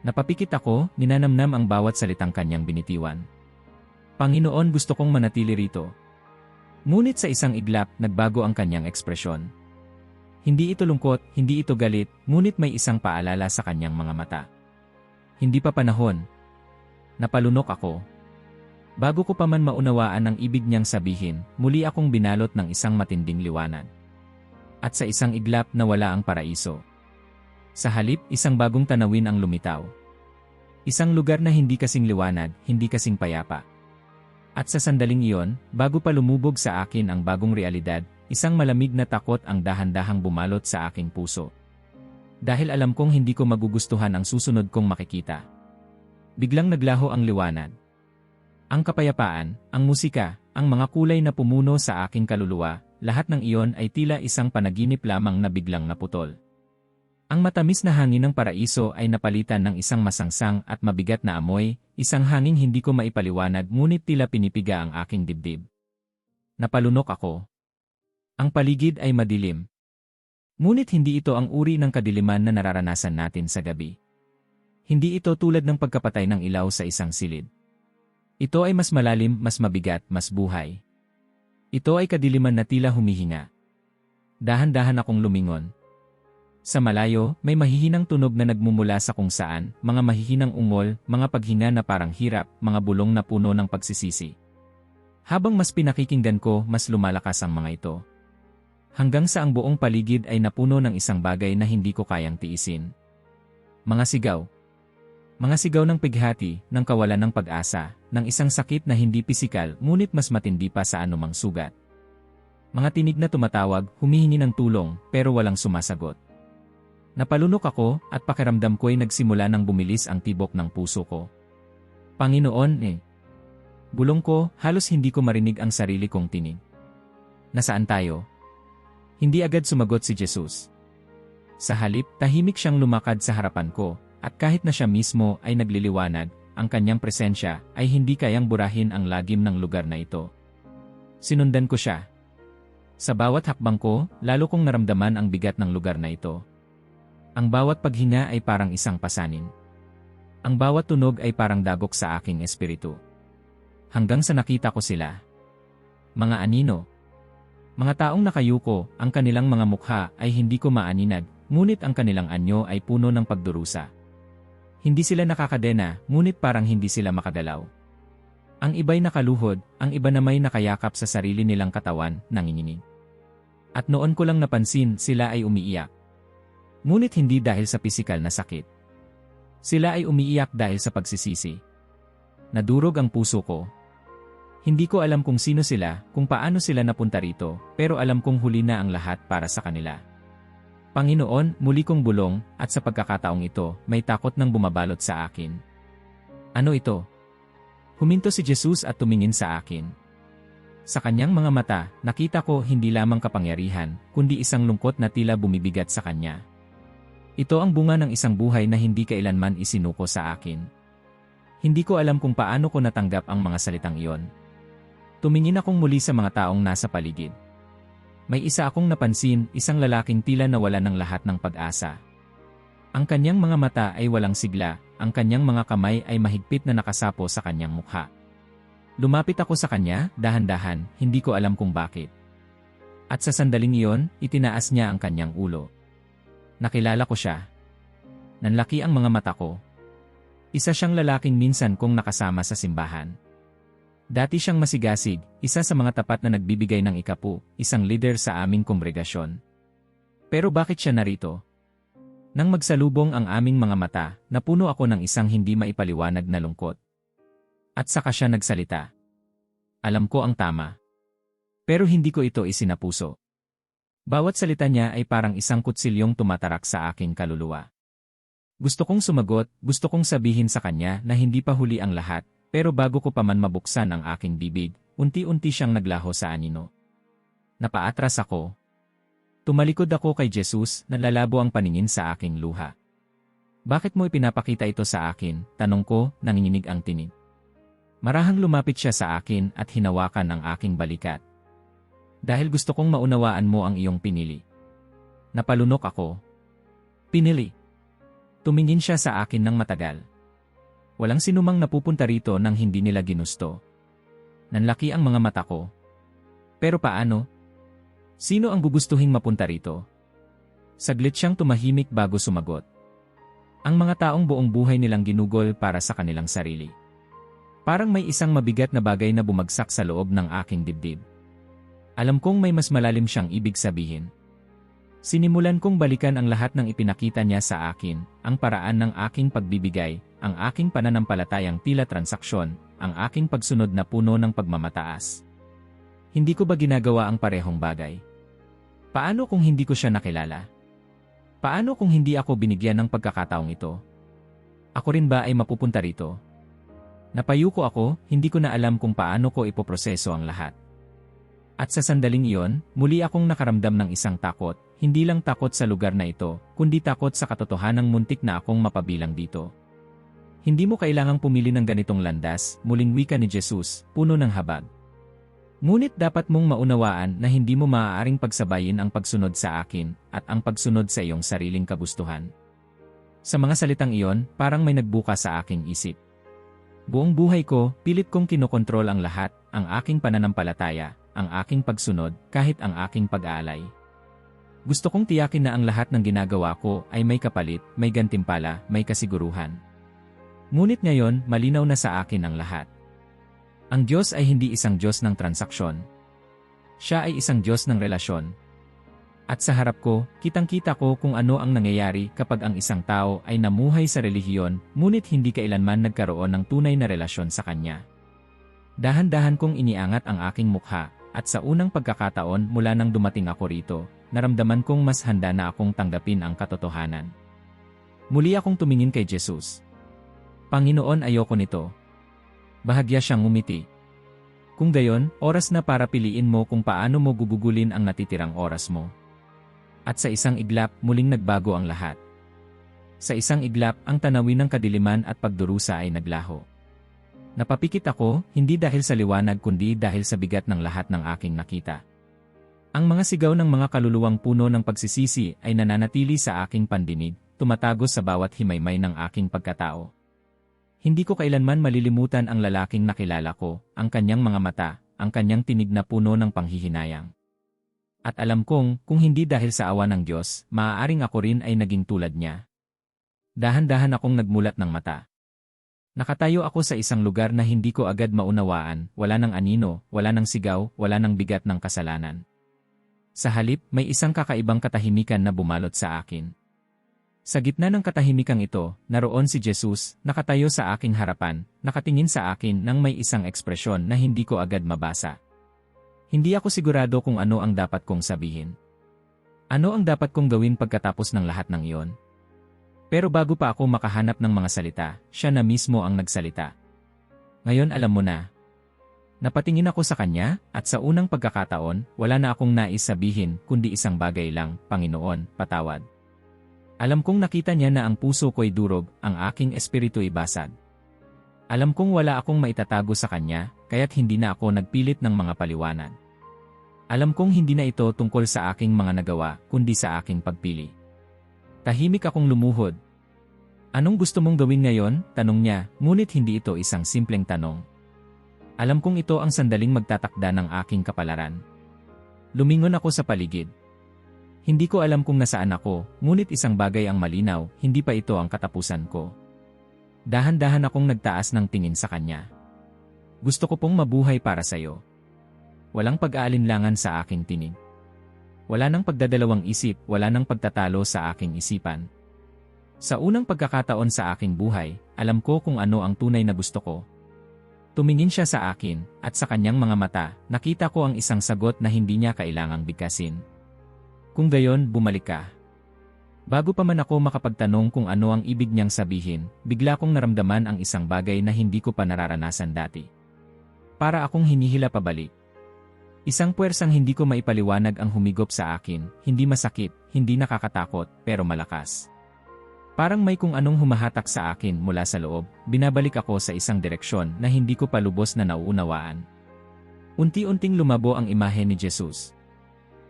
Speaker 1: Napapikit ako, ninanamnam ang bawat salitang kanyang binitiwan. Panginoon, gusto kong manatili rito. Ngunit sa isang iglap, nagbago ang kanyang ekspresyon. Hindi ito lungkot, hindi ito galit, ngunit may isang paalala sa kanyang mga mata. Hindi pa panahon. Napalunok ako. Bago ko pa man maunawaan ang ibig niyang sabihin, muli akong binalot ng isang matinding liwanag. At sa isang iglap nawala ang paraiso. Sa halip, isang bagong tanawin ang lumitaw. Isang lugar na hindi kasing liwanag, hindi kasing payapa. At sa sandaling iyon, bago pa lumubog sa akin ang bagong realidad, isang malamig na takot ang dahan-dahang bumalot sa aking puso. Dahil alam kong hindi ko magugustuhan ang susunod kong makikita. Biglang naglaho ang liwanag. Ang kapayapaan, ang musika, ang mga kulay na pumuno sa aking kaluluwa, lahat ng iyon ay tila isang panaginip lamang na biglang naputol. Ang matamis na hangin ng paraiso ay napalitan ng isang masangsang at mabigat na amoy, isang hanging hindi ko maipaliwanag ngunit tila pinipiga ang aking dibdib. Napalunok ako. Ang paligid ay madilim. Ngunit hindi ito ang uri ng kadiliman na nararanasan natin sa gabi. Hindi ito tulad ng pagkapatay ng ilaw sa isang silid. Ito ay mas malalim, mas mabigat, mas buhay. Ito ay kadiliman na tila humihinga. Dahan-dahan akong lumingon. Sa malayo, may mahihinang tunog na nagmumula sa kung saan, mga mahihinang ungol, mga paghinga na parang hirap, mga bulong na puno ng pagsisisi. Habang mas pinakikinggan ko, mas lumalakas ang mga ito. Hanggang sa ang buong paligid ay napuno ng isang bagay na hindi ko kayang tiisin. Mga sigaw. Mga sigaw ng pighati, ng kawalan ng pag-asa, ng isang sakit na hindi pisikal ngunit mas matindi pa sa anumang sugat. Mga tinig na tumatawag, humihingi ng tulong, pero walang sumasagot. Napalunok ako at pakiramdam ko'y nagsimula ng bumilis ang tibok ng puso ko. Panginoon, bulong ko, halos hindi ko marinig ang sarili kong tinig. Nasaan tayo? Hindi agad sumagot si Jesus. Sa halip, tahimik siyang lumakad sa harapan ko. At kahit na siya mismo ay nagliliwanag, ang kanyang presensya ay hindi kayang burahin ang lagim ng lugar na ito. Sinundan ko siya. Sa bawat hakbang ko, lalo kong naramdaman ang bigat ng lugar na ito. Ang bawat paghinga ay parang isang pasanin. Ang bawat tunog ay parang dagok sa aking espiritu. Hanggang sa nakita ko sila. Mga anino. Mga taong nakayuko, ang kanilang mga mukha ay hindi ko maaninag, ngunit ang kanilang anyo ay puno ng pagdurusa. Hindi sila nakakadena, ngunit parang hindi sila makagalaw. Ang iba'y nakaluhod, ang iba namay nakayakap sa sarili nilang katawan, nanginginig. At noon ko lang napansin, sila ay umiiyak. Ngunit hindi dahil sa pisikal na sakit. Sila ay umiiyak dahil sa pagsisisi. Nadurog ang puso ko. Hindi ko alam kung sino sila, kung paano sila napunta rito, pero alam kong huli na ang lahat para sa kanila. Panginoon, muli kong bulong, at sa pagkakataong ito, may takot nang bumabalot sa akin. Ano ito? Huminto si Jesus at tumingin sa akin. Sa kanyang mga mata, nakita ko hindi lamang kapangyarihan, kundi isang lungkot na tila bumibigat sa kanya. Ito ang bunga ng isang buhay na hindi kailanman isinuko sa akin. Hindi ko alam kung paano ko natanggap ang mga salitang iyon. Tumingin akong muli sa mga taong nasa paligid. May isa akong napansin, isang lalaking tila nawala ng lahat ng pag-asa. Ang kanyang mga mata ay walang sigla, ang kanyang mga kamay ay mahigpit na nakasapo sa kanyang mukha. Lumapit ako sa kanya, dahan-dahan, hindi ko alam kung bakit. At sa sandaling iyon, itinaas niya ang kanyang ulo. Nakilala ko siya. Nanlaki ang mga mata ko. Isa siyang lalaking minsan kong nakasama sa simbahan. Dati siyang masigasig, isa sa mga tapat na nagbibigay ng ikapu, isang leader sa aming kongregasyon. Pero bakit siya narito? Nang magsalubong ang aming mga mata, napuno ako ng isang hindi maipaliwanag na lungkot. At saka siya nagsalita. Alam ko ang tama. Pero hindi ko ito isinapuso. Bawat salita niya ay parang isang kutsilyong tumatarak sa aking kaluluwa. Gusto kong sumagot, gusto kong sabihin sa kanya na hindi pa huli ang lahat, pero bago ko pa man mabuksan ang aking bibig, unti-unti siyang naglaho sa anino. Napaatras ako. Tumalikod ako kay Jesus, nalalabo ang paningin sa aking luha. Bakit mo ipinapakita ito sa akin? Tanong ko, nanginginig ang tinig. Marahang lumapit siya sa akin at hinawakan ang aking balikat. Dahil gusto kong maunawaan mo ang iyong pinili. Napalunok ako. Pinili. Tumingin siya sa akin ng matagal. Walang sinumang napupunta rito nang hindi nila ginusto. Nanlaki ang mga mata ko. Pero paano? Sino ang gugustuhin mapunta rito? Saglit siyang tumahimik bago sumagot. Ang mga taong buong buhay nilang ginugol para sa kanilang sarili. Parang may isang mabigat na bagay na bumagsak sa loob ng aking dibdib. Alam kong may mas malalim siyang ibig sabihin. Sinimulan kong balikan ang lahat ng ipinakita niya sa akin, ang paraan ng aking pagbibigay, ang aking pananampalatayang tila transaksyon, ang aking pagsunod na puno ng pagmamataas. Hindi ko ba ginagawa ang parehong bagay? Paano kung hindi ko siya nakilala? Paano kung hindi ako binigyan ng pagkakataong ito? Ako rin ba ay mapupunta rito? Napayuko ako, hindi ko na alam kung paano ko ipoproseso ang lahat. At sa sandaling iyon, muli akong nakaramdam ng isang takot, hindi lang takot sa lugar na ito, kundi takot sa katotohanang muntik na akong mapabilang dito. Hindi mo kailangang pumili ng ganitong landas, muling wika ni Jesus, puno ng habag. Ngunit dapat mong maunawaan na hindi mo maaaring pagsabayin ang pagsunod sa akin at ang pagsunod sa iyong sariling kagustuhan. Sa mga salitang iyon, parang may nagbuka sa aking isip. Buong buhay ko, pilit kong kinokontrol ang lahat, ang aking pananampalataya, ang aking pagsunod, kahit ang aking pag-aalay. Gusto kong tiyakin na ang lahat ng ginagawa ko ay may kapalit, may gantimpala, may kasiguruhan. Ngunit ngayon, malinaw na sa akin ang lahat. Ang Diyos ay hindi isang Diyos ng transaksyon. Siya ay isang Diyos ng relasyon. At sa harap ko, kitang-kita ko kung ano ang nangyayari kapag ang isang tao ay namuhay sa relihiyon, ngunit hindi kailanman nagkaroon ng tunay na relasyon sa Kanya. Dahan-dahan kong iniangat ang aking mukha, at sa unang pagkakataon mula nang dumating ako rito, naramdaman kong mas handa na akong tanggapin ang katotohanan. Muli akong tumingin kay Jesus. Panginoon, ayoko nito. Bahagya siyang ngumiti. Kung gayon, oras na para piliin mo kung paano mo gugugulin ang natitirang oras mo. At sa isang iglap, muling nagbago ang lahat. Sa isang iglap, ang tanawin ng kadiliman at pagdurusa ay naglaho. Napapikit ako, hindi dahil sa liwanag kundi dahil sa bigat ng lahat ng aking nakita. Ang mga sigaw ng mga kaluluwang puno ng pagsisisi ay nananatili sa aking pandinig, tumatagos sa bawat himaymay ng aking pagkatao. Hindi ko kailanman malilimutan ang lalaking nakilala ko, ang kanyang mga mata, ang kanyang tinig na puno ng panghihinayang. At alam kong, kung hindi dahil sa awa ng Diyos, maaaring ako rin ay naging tulad niya. Dahan-dahan akong nagmulat ng mata. Nakatayo ako sa isang lugar na hindi ko agad maunawaan, wala ng anino, wala ng sigaw, wala ng bigat ng kasalanan. Sa halip, may isang kakaibang katahimikan na bumalot sa akin. Sa gitna ng katahimikang ito, naroon si Jesus, nakatayo sa aking harapan, nakatingin sa akin nang may isang ekspresyon na hindi ko agad mabasa. Hindi ako sigurado kung ano ang dapat kong sabihin. Ano ang dapat kong gawin pagkatapos ng lahat ng iyon? Pero bago pa ako makahanap ng mga salita, siya na mismo ang nagsalita. Ngayon alam mo na. Napatingin ako sa kanya, at sa unang pagkakataon, wala na akong nais sabihin kundi isang bagay lang, Panginoon, patawad. Alam kong nakita niya na ang puso ko'y durog, ang aking espiritu'y basag. Alam kong wala akong maitatago sa kanya, kaya't hindi na ako nagpilit ng mga paliwanag. Alam kong hindi na ito tungkol sa aking mga nagawa, kundi sa aking pagpili. Tahimik akong lumuhod. Anong gusto mong gawin ngayon? Tanong niya, ngunit hindi ito isang simpleng tanong. Alam kong ito ang sandaling magtatakda ng aking kapalaran. Lumingon ako sa paligid. Hindi ko alam kung nasaan ako, ngunit isang bagay ang malinaw, hindi pa ito ang katapusan ko. Dahan-dahan akong nagtaas ng tingin sa kanya. Gusto ko pong mabuhay para sa'yo. Walang pag-aalinlangan sa aking tinig. Wala nang pagdadalawang isip, wala nang pagtatalo sa aking isipan. Sa unang pagkakataon sa aking buhay, alam ko kung ano ang tunay na gusto ko. Tumingin siya sa akin, at sa kanyang mga mata, nakita ko ang isang sagot na hindi niya kailangang bigkasin. Kung gayon, bumalik ka. Bago pa man ako makapagtanong kung ano ang ibig niyang sabihin, bigla kong naramdaman ang isang bagay na hindi ko pa nararanasan dati. Para akong hinihila pabalik. Isang puwersang hindi ko maipaliwanag ang humigop sa akin, hindi masakit, hindi nakakatakot, pero malakas. Parang may kung anong humahatak sa akin mula sa loob, binabalik ako sa isang direksyon na hindi ko pa lubos na nauunawaan. Unti-unting lumabo ang imahe ni Jesus.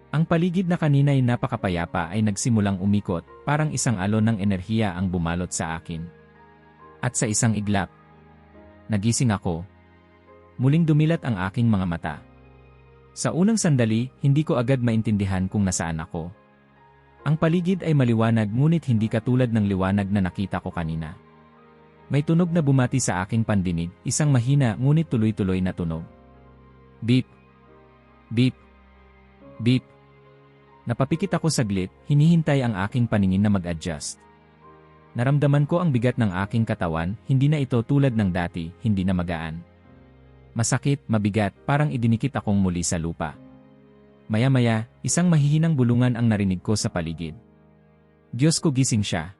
Speaker 1: Ang paligid na kanina'y napakapayapa ay nagsimulang umikot, parang isang alon ng enerhiya ang bumalot sa akin. At sa isang iglap, nagising ako. Muling dumilat ang aking mga mata. Sa unang sandali, hindi ko agad maintindihan kung nasaan ako. Ang paligid ay maliwanag ngunit hindi katulad ng liwanag na nakita ko kanina. May tunog na bumati sa aking pandinig, isang mahina ngunit tuloy-tuloy na tunog. Beep! Beep! Beep! Napapikit ako saglit, hinihintay ang aking paningin na mag-adjust. Naramdaman ko ang bigat ng aking katawan, hindi na ito tulad ng dati, hindi na magaan. Masakit, mabigat, parang idinikit akong muli sa lupa. Maya-maya, isang mahihinang bulungan ang narinig ko sa paligid. Diyos ko, gising siya.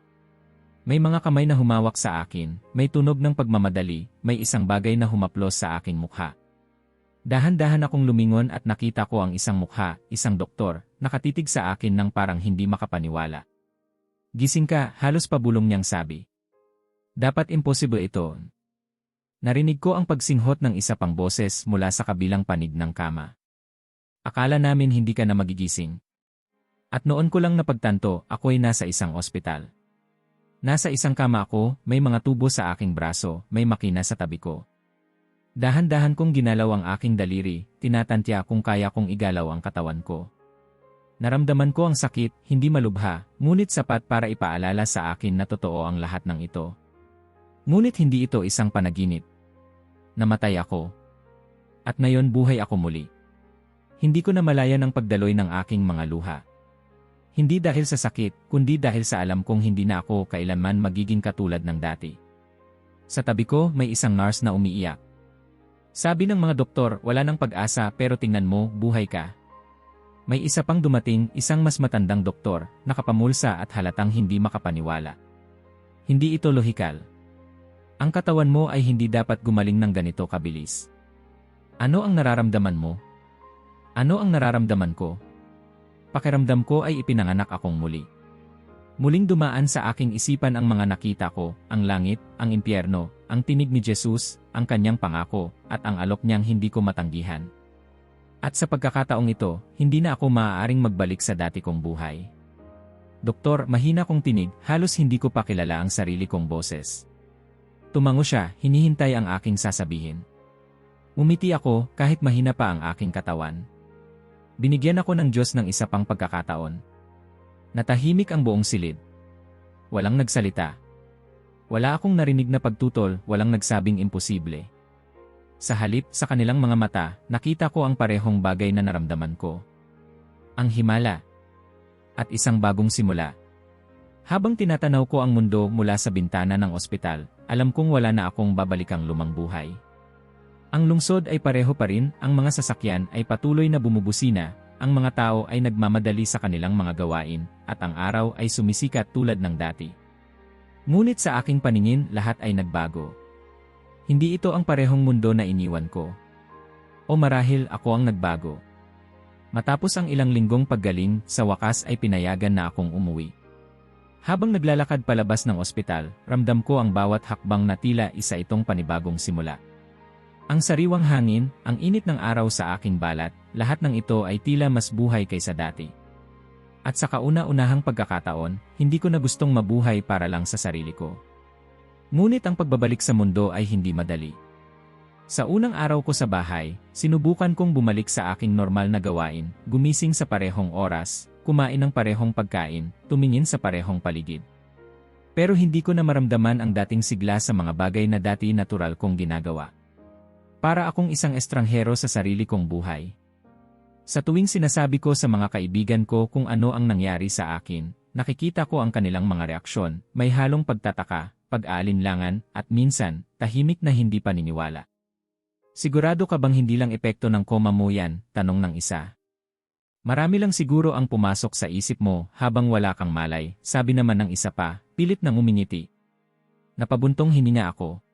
Speaker 1: May mga kamay na humawak sa akin, may tunog ng pagmamadali, may isang bagay na humaplos sa aking mukha. Dahan-dahan akong lumingon at nakita ko ang isang mukha, isang doktor, nakatitig sa akin ng parang hindi makapaniwala. Gising ka, halos pabulong niyang sabi. Dapat imposible ito. Narinig ko ang pagsinghot ng isa pang boses mula sa kabilang panig ng kama. Akala namin hindi ka na magigising. At noon ko lang napagtanto, ako'y nasa isang ospital. Nasa isang kama ako, may mga tubo sa aking braso, may makina sa tabi ko. Dahan-dahan kong ginalaw ang aking daliri, tinatantya kung kaya kong igalaw ang katawan ko. Naramdaman ko ang sakit, hindi malubha, ngunit sapat para ipaalala sa akin na totoo ang lahat ng ito. Ngunit hindi ito isang panaginip. Namatay ako. At ngayon buhay ako muli. Hindi ko na malayan ang pagdaloy ng aking mga luha. Hindi dahil sa sakit, kundi dahil sa alam kong hindi na ako kailanman magiging katulad ng dati. Sa tabi ko, may isang nurse na umiiyak. Sabi ng mga doktor, wala nang pag-asa pero tingnan mo, buhay ka. May isa pang dumating, isang mas matandang doktor, nakapamulsa at halatang hindi makapaniwala. Hindi ito lohikal. Ang katawan mo ay hindi dapat gumaling ng ganito kabilis. Ano ang nararamdaman mo? Ano ang nararamdaman ko? Pakiramdam ko ay ipinanganak akong muli. Muling dumaan sa aking isipan ang mga nakita ko, ang langit, ang impyerno, ang tinig ni Jesus, ang kanyang pangako, at ang alok niyang hindi ko matanggihan. At sa pagkakataong ito, hindi na ako maaaring magbalik sa dati kong buhay. Doktor, mahina kong tinig, halos hindi ko pa kilala ang sarili kong boses. Tumango siya, hinihintay ang aking sasabihin. Umiti ako, kahit mahina pa ang aking katawan. Binigyan ako ng Diyos ng isa pang pagkakataon. Natahimik ang buong silid. Walang nagsalita. Wala akong narinig na pagtutol, walang nagsabing imposible. Sa halip, sa kanilang mga mata, nakita ko ang parehong bagay na naramdaman ko. Ang himala. At isang bagong simula. Habang tinatanaw ko ang mundo mula sa bintana ng ospital, alam kong wala na akong babalikang lumang buhay. Ang lungsod ay pareho pa rin, ang mga sasakyan ay patuloy na bumubusina, ang mga tao ay nagmamadali sa kanilang mga gawain, at ang araw ay sumisikat tulad ng dati. Ngunit sa aking paningin, lahat ay nagbago. Hindi ito ang parehong mundo na iniwan ko. O marahil ako ang nagbago. Matapos ang ilang linggong paggaling, sa wakas ay pinayagan na akong umuwi. Habang naglalakad palabas ng ospital, ramdam ko ang bawat hakbang na tila isa itong panibagong simula. Ang sariwang hangin, ang init ng araw sa aking balat, lahat ng ito ay tila mas buhay kaysa dati. At sa kauna-unahang pagkakataon, hindi ko na gustong mabuhay para lang sa sarili ko. Ngunit ang pagbabalik sa mundo ay hindi madali. Sa unang araw ko sa bahay, sinubukan kong bumalik sa aking normal na gawain, gumising sa parehong oras, kumain ng parehong pagkain, tumingin sa parehong paligid. Pero hindi ko na maramdaman ang dating sigla sa mga bagay na dati natural kong ginagawa. Para akong isang estranghero sa sarili kong buhay. Sa tuwing sinasabi ko sa mga kaibigan ko kung ano ang nangyari sa akin, nakikita ko ang kanilang mga reaksyon, may halong pagtataka, pag-aalinlangan, at minsan, tahimik na hindi paniniwala. Sigurado ka bang hindi lang epekto ng koma mo yan? Tanong ng isa. Marami lang siguro ang pumasok sa isip mo habang wala kang malay, sabi naman ng isa pa, pilit nang umingiti. Napabuntong hininga ako.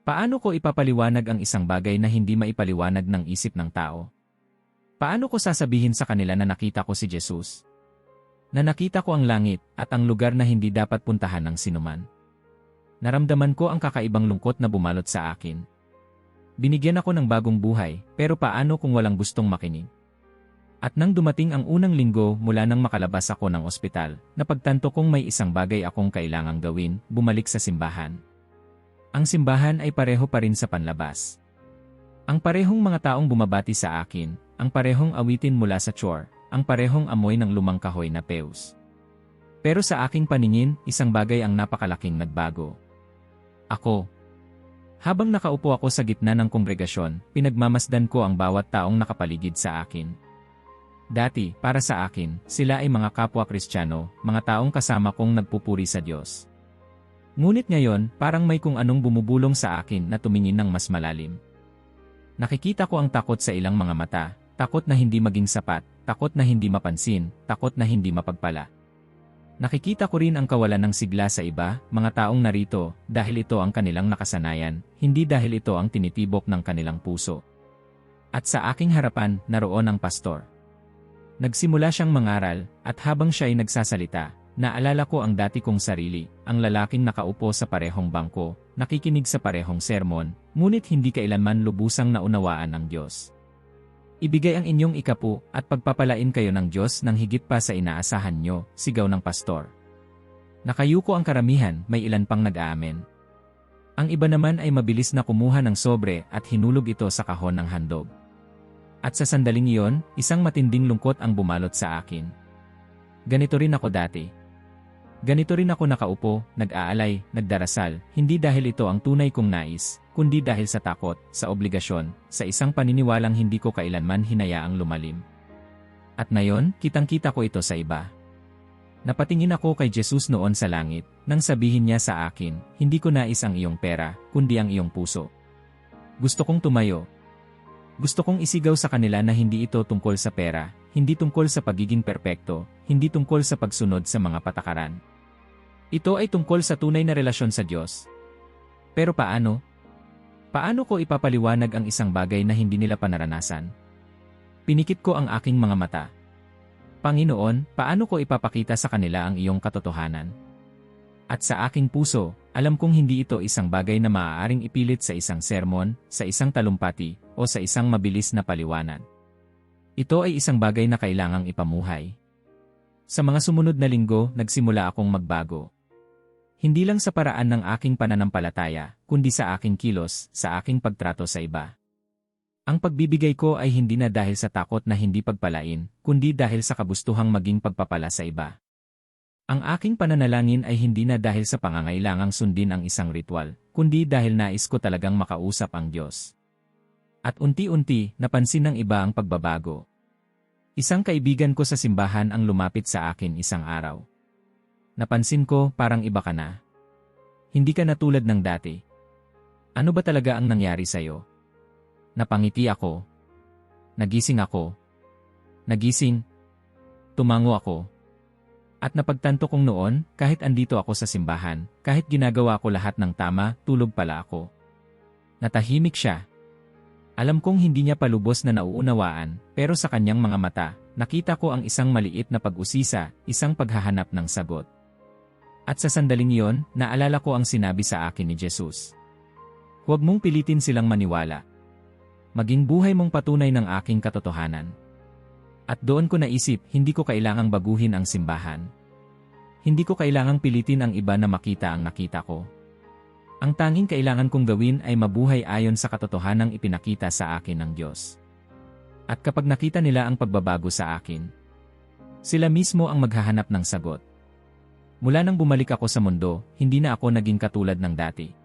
Speaker 1: Paano ko ipapaliwanag ang isang bagay na hindi maipaliwanag ng isip ng tao? Paano ko sasabihin sa kanila na nakita ko si Jesus? Na nakita ko ang langit at ang lugar na hindi dapat puntahan ng sinuman. Naramdaman ko ang kakaibang lungkot na bumalot sa akin. Binigyan ako ng bagong buhay, pero paano kung walang gustong makinig? At nang dumating ang unang linggo mula nang makalabas ako ng ospital, napagtanto kong may isang bagay akong kailangang gawin, bumalik sa simbahan. Ang simbahan ay pareho pa rin sa panlabas. Ang parehong mga taong bumabati sa akin, ang parehong awitin mula sa chore, ang parehong amoy ng lumang kahoy na pews. Pero sa aking paningin, isang bagay ang napakalaking nagbago. Ako. Habang nakaupo ako sa gitna ng kongregasyon, pinagmamasdan ko ang bawat taong nakapaligid sa akin. Dati, para sa akin, sila ay mga kapwa Kristiyano, mga taong kasama kong nagpupuri sa Diyos. Ngunit ngayon, parang may kung anong bumubulong sa akin na tumingin ng mas malalim. Nakikita ko ang takot sa ilang mga mata, takot na hindi maging sapat, takot na hindi mapansin, takot na hindi mapagpala. Nakikita ko rin ang kawalan ng sigla sa iba, mga taong narito, dahil ito ang kanilang nakasanayan, hindi dahil ito ang tinitibok ng kanilang puso. At sa aking harapan, naroon ang pastor. Nagsimula siyang mangaral, at habang siya ay nagsasalita, naalala ko ang dati kong sarili, ang lalaking nakaupo sa parehong bangko, nakikinig sa parehong sermon, ngunit hindi kailanman lubusang naunawaan ang Diyos. Ibigay ang inyong ikapu at pagpapalain kayo ng Diyos ng higit pa sa inaasahan nyo, sigaw ng pastor. Nakayuko ang karamihan, may ilan pang nag-aamen. Ang iba naman ay mabilis na kumuha ng sobre at hinulog ito sa kahon ng handog. At sa sandaling iyon, isang matinding lungkot ang bumalot sa akin. Ganito rin ako dati. Ganito rin ako nakaupo, nag-aalay, nagdarasal, hindi dahil ito ang tunay kong nais, kundi dahil sa takot, sa obligasyon, sa isang paniniwalang hindi ko kailanman hinayaang lumalim. At ngayon, kitang-kita ko ito sa iba. Napatingin ako kay Jesus noon sa langit, nang sabihin niya sa akin, hindi ko nais ang iyong pera, kundi ang iyong puso. Gusto kong tumayo. Gusto kong isigaw sa kanila na hindi ito tungkol sa pera, hindi tungkol sa pagiging perpekto, hindi tungkol sa pagsunod sa mga patakaran. Ito ay tungkol sa tunay na relasyon sa Diyos. Pero paano? Paano ko ipapaliwanag ang isang bagay na hindi nila panaranasan? Pinikit ko ang aking mga mata. Panginoon, paano ko ipapakita sa kanila ang iyong katotohanan? At sa aking puso, alam kong hindi ito isang bagay na maaaring ipilit sa isang sermon, sa isang talumpati, o sa isang mabilis na paliwanag. Ito ay isang bagay na kailangang ipamuhay. Sa mga sumunod na linggo, nagsimula akong magbago. Hindi lang sa paraan ng aking pananampalataya, kundi sa aking kilos, sa aking pagtrato sa iba. Ang pagbibigay ko ay hindi na dahil sa takot na hindi pagpalain, kundi dahil sa kagustuhang maging pagpapala sa iba. Ang aking pananalangin ay hindi na dahil sa pangangailangang sundin ang isang ritual, kundi dahil nais ko talagang makausap ang Diyos. At unti-unti, napansin ng iba ang pagbabago. Isang kaibigan ko sa simbahan ang lumapit sa akin isang araw. Napansin ko, parang iba ka na. Hindi ka na tulad ng dati. Ano ba talaga ang nangyari sa'yo? Napangiti ako. Nagising ako. Nagising. Tumango ako. At napagtanto kong noon, kahit andito ako sa simbahan, kahit ginagawa ko lahat ng tama, tulog pala ako. Natahimik siya. Alam kong hindi niya palubos na nauunawaan, pero sa kanyang mga mata, nakita ko ang isang maliit na pag-usisa, isang paghahanap ng sagot. At sa sandaling iyon, naalala ko ang sinabi sa akin ni Jesus. Huwag mong pilitin silang maniwala. Maging buhay mong patunay ng aking katotohanan. At doon ko naisip, hindi ko kailangang baguhin ang simbahan. Hindi ko kailangang pilitin ang iba na makita ang nakita ko. Ang tanging kailangan kong gawin ay mabuhay ayon sa katotohanang ipinakita sa akin ng Diyos. At kapag nakita nila ang pagbabago sa akin, sila mismo ang maghahanap ng sagot. Mula nang bumalik ako sa mundo, hindi na ako naging katulad ng dati.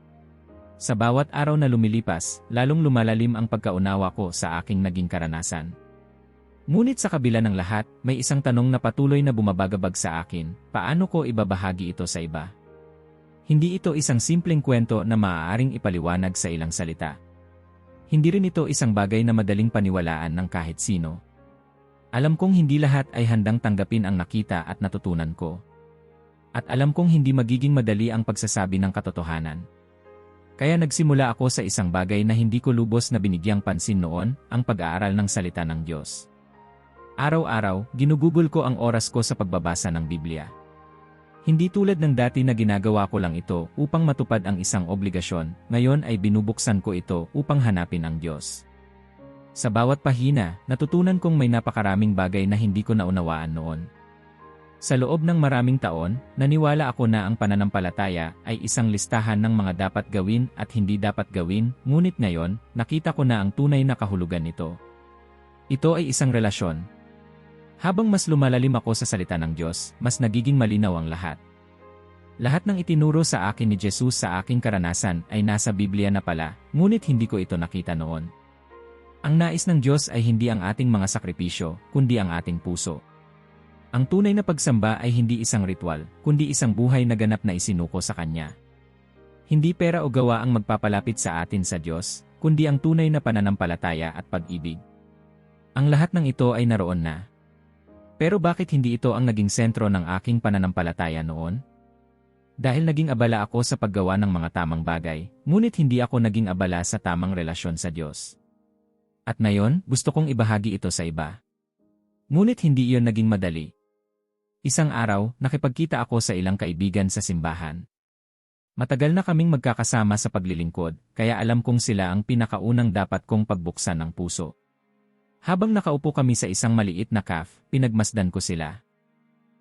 Speaker 1: Sa bawat araw na lumilipas, lalong lumalalim ang pagkaunawa ko sa aking naging karanasan. Ngunit sa kabila ng lahat, may isang tanong na patuloy na bumabagabag sa akin: paano ko ibabahagi ito sa iba? Hindi ito isang simpleng kwento na maaaring ipaliwanag sa ilang salita. Hindi rin ito isang bagay na madaling paniwalaan ng kahit sino. Alam kong hindi lahat ay handang tanggapin ang nakita at natutunan ko. At alam kong hindi magiging madali ang pagsasabi ng katotohanan. Kaya nagsimula ako sa isang bagay na hindi ko lubos na binigyang pansin noon, ang pag-aaral ng salita ng Diyos. Araw-araw, ginugugol ko ang oras ko sa pagbabasa ng Biblia. Hindi tulad ng dati na ginagawa ko lang ito upang matupad ang isang obligasyon, ngayon ay binubuksan ko ito upang hanapin ang Diyos. Sa bawat pahina, natutunan kong may napakaraming bagay na hindi ko naunawaan noon. Sa loob ng maraming taon, naniwala ako na ang pananampalataya ay isang listahan ng mga dapat gawin at hindi dapat gawin, ngunit ngayon, nakita ko na ang tunay na kahulugan nito. Ito ay isang relasyon. Habang mas lumalalim ako sa salita ng Diyos, mas nagiging malinaw ang lahat. Lahat ng itinuro sa akin ni Jesus sa aking karanasan ay nasa Biblia na pala, ngunit hindi ko ito nakita noon. Ang nais ng Diyos ay hindi ang ating mga sakripisyo, kundi ang ating puso. Ang tunay na pagsamba ay hindi isang ritual, kundi isang buhay na ganap na isinuko sa Kanya. Hindi pera o gawa ang magpapalapit sa atin sa Diyos, kundi ang tunay na pananampalataya at pag-ibig. Ang lahat ng ito ay naroon na. Pero bakit hindi ito ang naging sentro ng aking pananampalataya noon? Dahil naging abala ako sa paggawa ng mga tamang bagay, ngunit hindi ako naging abala sa tamang relasyon sa Diyos. At ngayon, gusto kong ibahagi ito sa iba. Ngunit hindi iyon naging madali. Isang araw, nakipagkita ako sa ilang kaibigan sa simbahan. Matagal na kaming magkakasama sa paglilingkod, kaya alam kong sila ang pinakaunang dapat kong pagbuksan ng puso. Habang nakaupo kami sa isang maliit na cafe, pinagmasdan ko sila.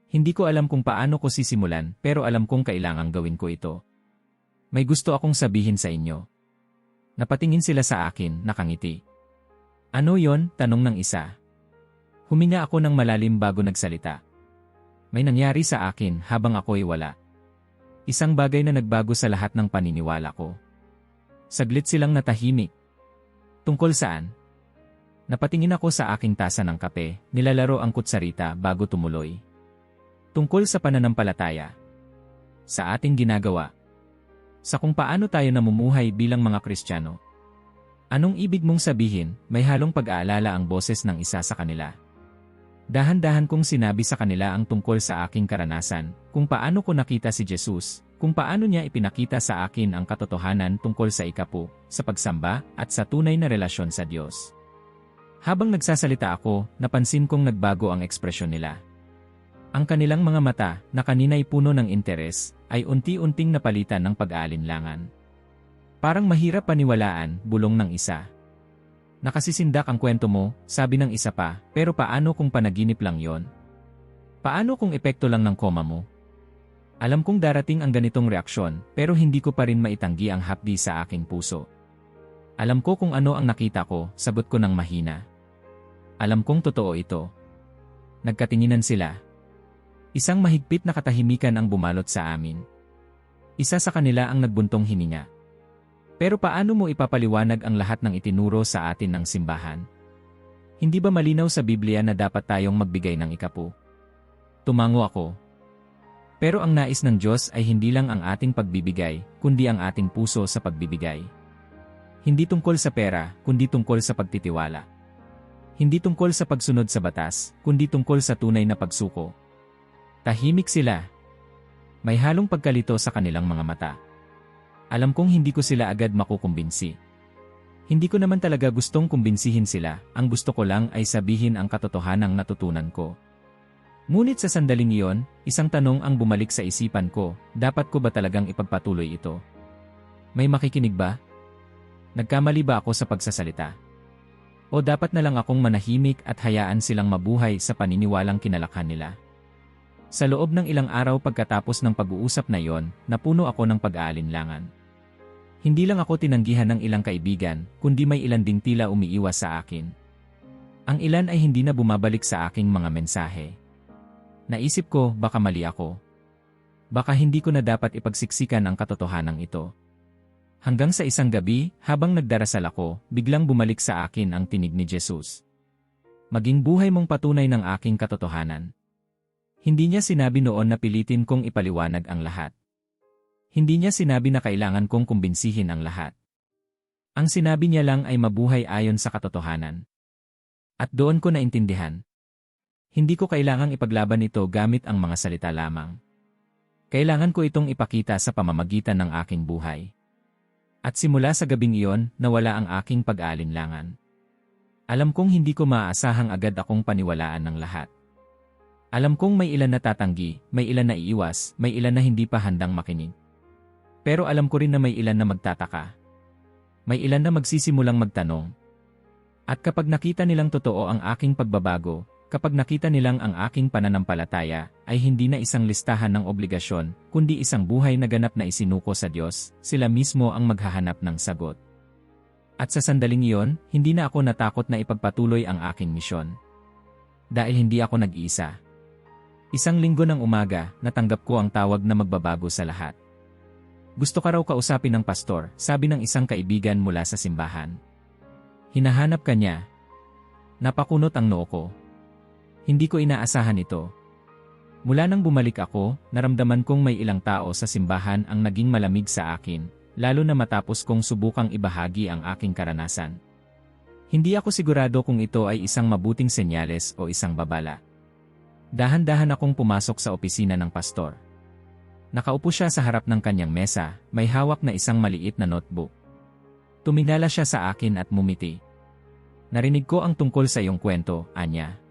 Speaker 1: Hindi ko alam kung paano ko sisimulan, pero alam kong kailangang gawin ko ito. May gusto akong sabihin sa inyo. Napatingin sila sa akin, nakangiti. Ano yon? Tanong ng isa. Huminga ako ng malalim bago nagsalita. May nangyari sa akin habang ako'y wala. Isang bagay na nagbago sa lahat ng paniniwala ko. Saglit silang natahimik. Tungkol saan? Napatingin ako sa aking tasa ng kape, nilalaro ang kutsarita bago tumuloy. Tungkol sa pananampalataya. Sa ating ginagawa. Sa kung paano tayo namumuhay bilang mga Kristiyano. Anong ibig mong sabihin? May halong pag-aalala ang boses ng isa sa kanila. Dahan-dahan kong sinabi sa kanila ang tungkol sa aking karanasan, kung paano ko nakita si Jesus, kung paano niya ipinakita sa akin ang katotohanan tungkol sa ikapu, sa pagsamba, at sa tunay na relasyon sa Diyos. Habang nagsasalita ako, napansin kong nagbago ang ekspresyon nila. Ang kanilang mga mata, na kanina'y puno ng interes, ay unti-unting napalitan ng pag-aalinlangan. Parang mahirap paniwalaan, bulong ng isa. Nakasisindak ang kwento mo, sabi ng isa pa, pero paano kung panaginip lang yon? Paano kung epekto lang ng koma mo? Alam kong darating ang ganitong reaksyon, pero hindi ko pa rin maitanggi ang hapdi sa aking puso. Alam ko kung ano ang nakita ko, sagot ko ng mahina. Alam kong totoo ito. Nagkatinginan sila. Isang mahigpit na katahimikan ang bumalot sa amin. Isa sa kanila ang nagbuntong hininga. Pero paano mo ipapaliwanag ang lahat ng itinuro sa atin ng simbahan? Hindi ba malinaw sa Biblia na dapat tayong magbigay ng ikapu? Tumango ako. Pero ang nais ng Diyos ay hindi lang ang ating pagbibigay, kundi ang ating puso sa pagbibigay. Hindi tungkol sa pera, kundi tungkol sa pagtitiwala. Hindi tungkol sa pagsunod sa batas, kundi tungkol sa tunay na pagsuko. Tahimik sila. May halong pagkalito sa kanilang mga mata. Alam kong hindi ko sila agad makukumbinsi. Hindi ko naman talaga gustong kumbinsihin sila, ang gusto ko lang ay sabihin ang katotohanang natutunan ko. Ngunit sa sandaling iyon, isang tanong ang bumalik sa isipan ko, dapat ko ba talagang ipagpatuloy ito? May makikinig ba? Nagkamali ba ako sa pagsasalita? O dapat na lang akong manahimik at hayaan silang mabuhay sa paniniwalang kinalakhan nila? Sa loob ng ilang araw pagkatapos ng pag-uusap na iyon, napuno ako ng pag-aalinlangan. Hindi lang ako tinanggihan ng ilang kaibigan, kundi may ilan ding tila umiiwas sa akin. Ang ilan ay hindi na bumabalik sa aking mga mensahe. Naisip ko, baka mali ako. Baka hindi ko na dapat ipagsiksikan ang katotohanan ito. Hanggang sa isang gabi, habang nagdarasal ako, biglang bumalik sa akin ang tinig ni Jesus. Maging buhay mong patunay ng aking katotohanan. Hindi niya sinabi noon na pilitin kong ipaliwanag ang lahat. Hindi niya sinabi na kailangan kong kumbinsihin ang lahat. Ang sinabi niya lang ay mabuhay ayon sa katotohanan. At doon ko naintindihan. Hindi ko kailangang ipaglaban ito gamit ang mga salita lamang. Kailangan ko itong ipakita sa pamamagitan ng aking buhay. At simula sa gabing iyon, nawala ang aking pag-aalinlangan. Alam kong hindi ko maaasahang agad akong paniwalaan ng lahat. Alam kong may ilan na tatanggi, may ilan na iiwas, may ilan na hindi pa handang makinig. Pero alam ko rin na may ilan na magtataka. May ilan na magsisimulang magtanong. At kapag nakita nilang totoo ang aking pagbabago, kapag nakita nilang ang aking pananampalataya, ay hindi na isang listahan ng obligasyon, kundi isang buhay na ganap na isinuko sa Diyos, sila mismo ang maghahanap ng sagot. At sa sandaling iyon, hindi na ako natakot na ipagpatuloy ang aking misyon. Dahil hindi ako nag-iisa. Isang linggo ng umaga, natanggap ko ang tawag na magbabago sa lahat. Gusto ka raw kausapin ng pastor, sabi ng isang kaibigan mula sa simbahan. Hinahanap ka niya. Napakunot ang noo ko. Hindi ko inaasahan ito. Mula nang bumalik ako, naramdaman kong may ilang tao sa simbahan ang naging malamig sa akin, lalo na matapos kong subukang ibahagi ang aking karanasan. Hindi ako sigurado kung ito ay isang mabuting senyales o isang babala. Dahan-dahan akong pumasok sa opisina ng pastor. Nakaupo siya sa harap ng kanyang mesa, may hawak na isang maliit na notebook. Tumingala siya sa akin at mumiti. Narinig ko ang tungkol sa iyong kwento, Anya.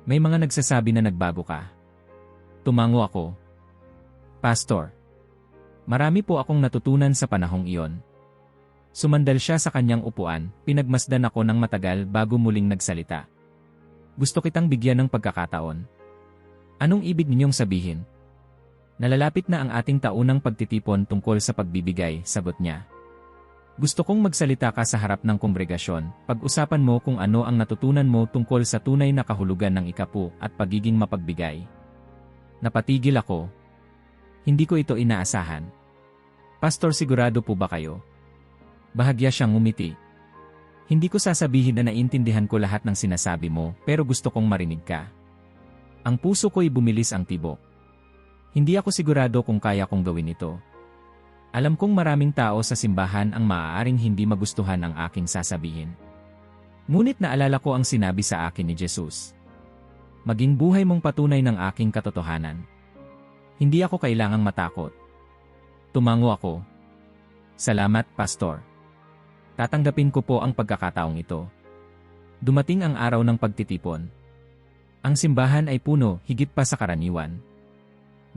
Speaker 1: May mga nagsasabi na nagbago ka. Tumango ako. Pastor. Marami po akong natutunan sa panahong iyon. Sumandal siya sa kanyang upuan, pinagmasdan ako ng matagal bago muling nagsalita. Gusto kitang bigyan ng pagkakataon. Anong ibig ninyong sabihin? Nalalapit na ang ating taunang pagtitipon tungkol sa pagbibigay, sagot niya. Gusto kong magsalita ka sa harap ng kongregasyon, pag-usapan mo kung ano ang natutunan mo tungkol sa tunay na kahulugan ng ikapu at pagiging mapagbigay. Napatigil ako. Hindi ko ito inaasahan. Pastor, sigurado po ba kayo? Bahagya siyang ngumiti. Hindi ko sasabihin na naintindihan ko lahat ng sinasabi mo, pero gusto kong marinig ka. Ang puso ko'y bumilis ang tibok. Hindi ako sigurado kung kaya kong gawin ito. Alam kong maraming tao sa simbahan ang maaaring hindi magustuhan ang aking sasabihin. Ngunit naalala ko ang sinabi sa akin ni Jesus. Maging buhay mong patunay ng aking katotohanan. Hindi ako kailangang matakot. Tumango ako. Salamat, Pastor. Tatanggapin ko po ang pagkakataong ito. Dumating ang araw ng pagtitipon. Ang simbahan ay puno, higit pa sa karaniwan.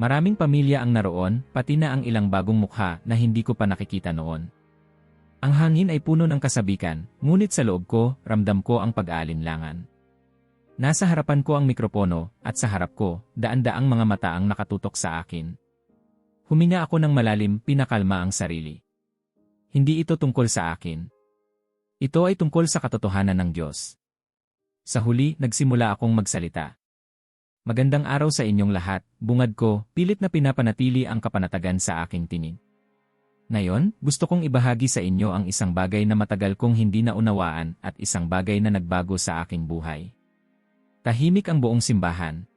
Speaker 1: Maraming pamilya ang naroon, pati na ang ilang bagong mukha na hindi ko pa nakikita noon. Ang hangin ay puno ng kasabikan, ngunit sa loob ko, ramdam ko ang pag-aalinlangan. Nasa harapan ko ang mikropono, at sa harap ko, daan-daang mga mata ang nakatutok sa akin. Huminga ako ng malalim, pinakalma ang sarili. Hindi ito tungkol sa akin. Ito ay tungkol sa katotohanan ng Diyos. Sa huli, nagsimula akong magsalita. Magandang araw sa inyong lahat, bungad ko, pilit na pinapanatili ang kapanatagan sa aking tinig. Ngayon, gusto kong ibahagi sa inyo ang isang bagay na matagal kong hindi naunawaan at isang bagay na nagbago sa aking buhay. Tahimik ang buong simbahan.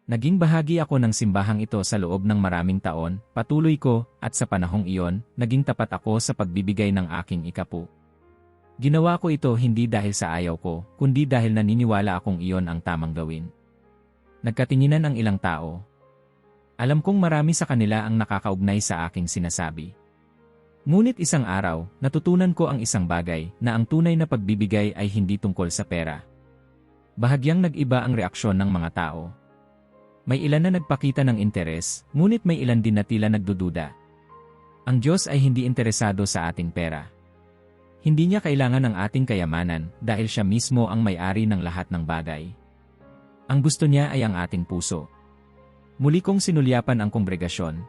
Speaker 1: Naging bahagi ako ng simbahang ito sa loob ng maraming taon, patuloy ko, at sa panahong iyon, naging tapat ako sa pagbibigay ng aking ikapu. Ginawa ko ito hindi dahil sa ayaw ko, kundi dahil naniniwala akong iyon ang tamang gawin. Nagkatinginan ang ilang tao. Alam kong marami sa kanila ang nakakaugnay sa aking sinasabi. Ngunit isang araw, natutunan ko ang isang bagay na ang tunay na pagbibigay ay hindi tungkol sa pera. Bahagyang nag-iba ang reaksyon ng mga tao. May ilan na nagpakita ng interes, ngunit may ilan din na tila nagdududa. Ang Diyos ay hindi interesado sa ating pera. Hindi niya kailangan ng ating kayamanan dahil siya mismo ang may-ari ng lahat ng bagay. Ang gusto niya ay ang ating puso. Muli kong sinulyapan ang kongregasyon.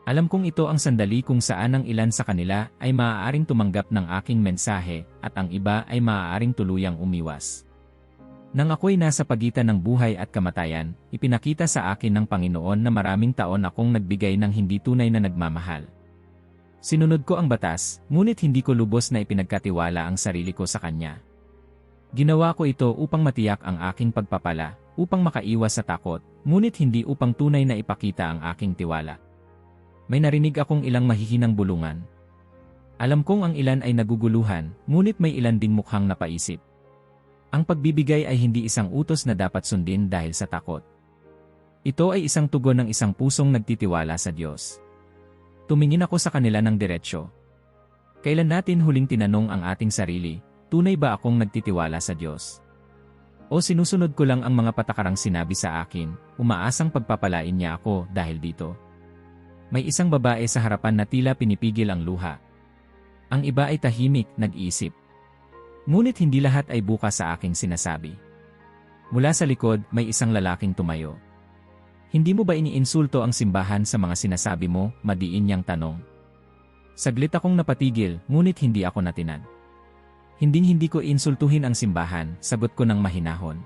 Speaker 1: Alam kong ito ang sandali kung saan ang ilan sa kanila ay maaaring tumanggap ng aking mensahe at ang iba ay maaaring tuluyang umiwas. Nang ako'y nasa pagitan ng buhay at kamatayan, ipinakita sa akin ng Panginoon na maraming taon akong nagbigay ng hindi tunay na nagmamahal. Sinunod ko ang batas, ngunit hindi ko lubos na ipinagkatiwala ang sarili ko sa Kanya. Ginawa ko ito upang matiyak ang aking pagpapala, upang makaiwas sa takot, ngunit hindi upang tunay na ipakita ang aking tiwala. May narinig akong ilang mahihinang bulungan. Alam kong ang ilan ay naguguluhan, ngunit may ilan ding mukhang napaisip. Ang pagbibigay ay hindi isang utos na dapat sundin dahil sa takot. Ito ay isang tugon ng isang pusong nagtitiwala sa Diyos. Tumingin ako sa kanila ng diretsyo. Kailan natin huling tinanong ang ating sarili, tunay ba akong nagtitiwala sa Diyos? O sinusunod ko lang ang mga patakarang sinabi sa akin, umaasang pagpapalain niya ako dahil dito? May isang babae sa harapan na tila pinipigil ang luha. Ang iba ay tahimik, nag-iisip. Ngunit hindi lahat ay bukas sa aking sinasabi. Mula sa likod, may isang lalaking tumayo. Hindi mo ba iniinsulto ang simbahan sa mga sinasabi mo? Madiin niyang tanong. Saglit akong napatigil, ngunit hindi ako natinag. Hindi ko insultuhin ang simbahan, sagot ko ng mahinahon.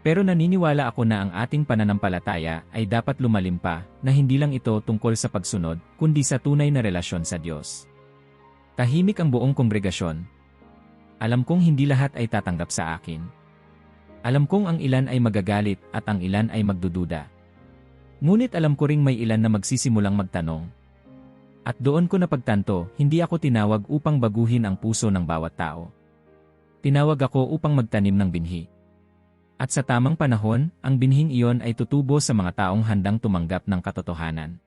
Speaker 1: Pero naniniwala ako na ang ating pananampalataya ay dapat lumalim pa, na hindi lang ito tungkol sa pagsunod, kundi sa tunay na relasyon sa Diyos. Tahimik ang buong kongregasyon. Alam kong hindi lahat ay tatanggap sa akin. Alam kong ang ilan ay magagalit at ang ilan ay magdududa. Ngunit alam ko ring may ilan na magsisimulang magtanong. At doon ko napagtanto, hindi ako tinawag upang baguhin ang puso ng bawat tao. Tinawag ako upang magtanim ng binhi. At sa tamang panahon, ang binhing iyon ay tutubo sa mga taong handang tumanggap ng katotohanan.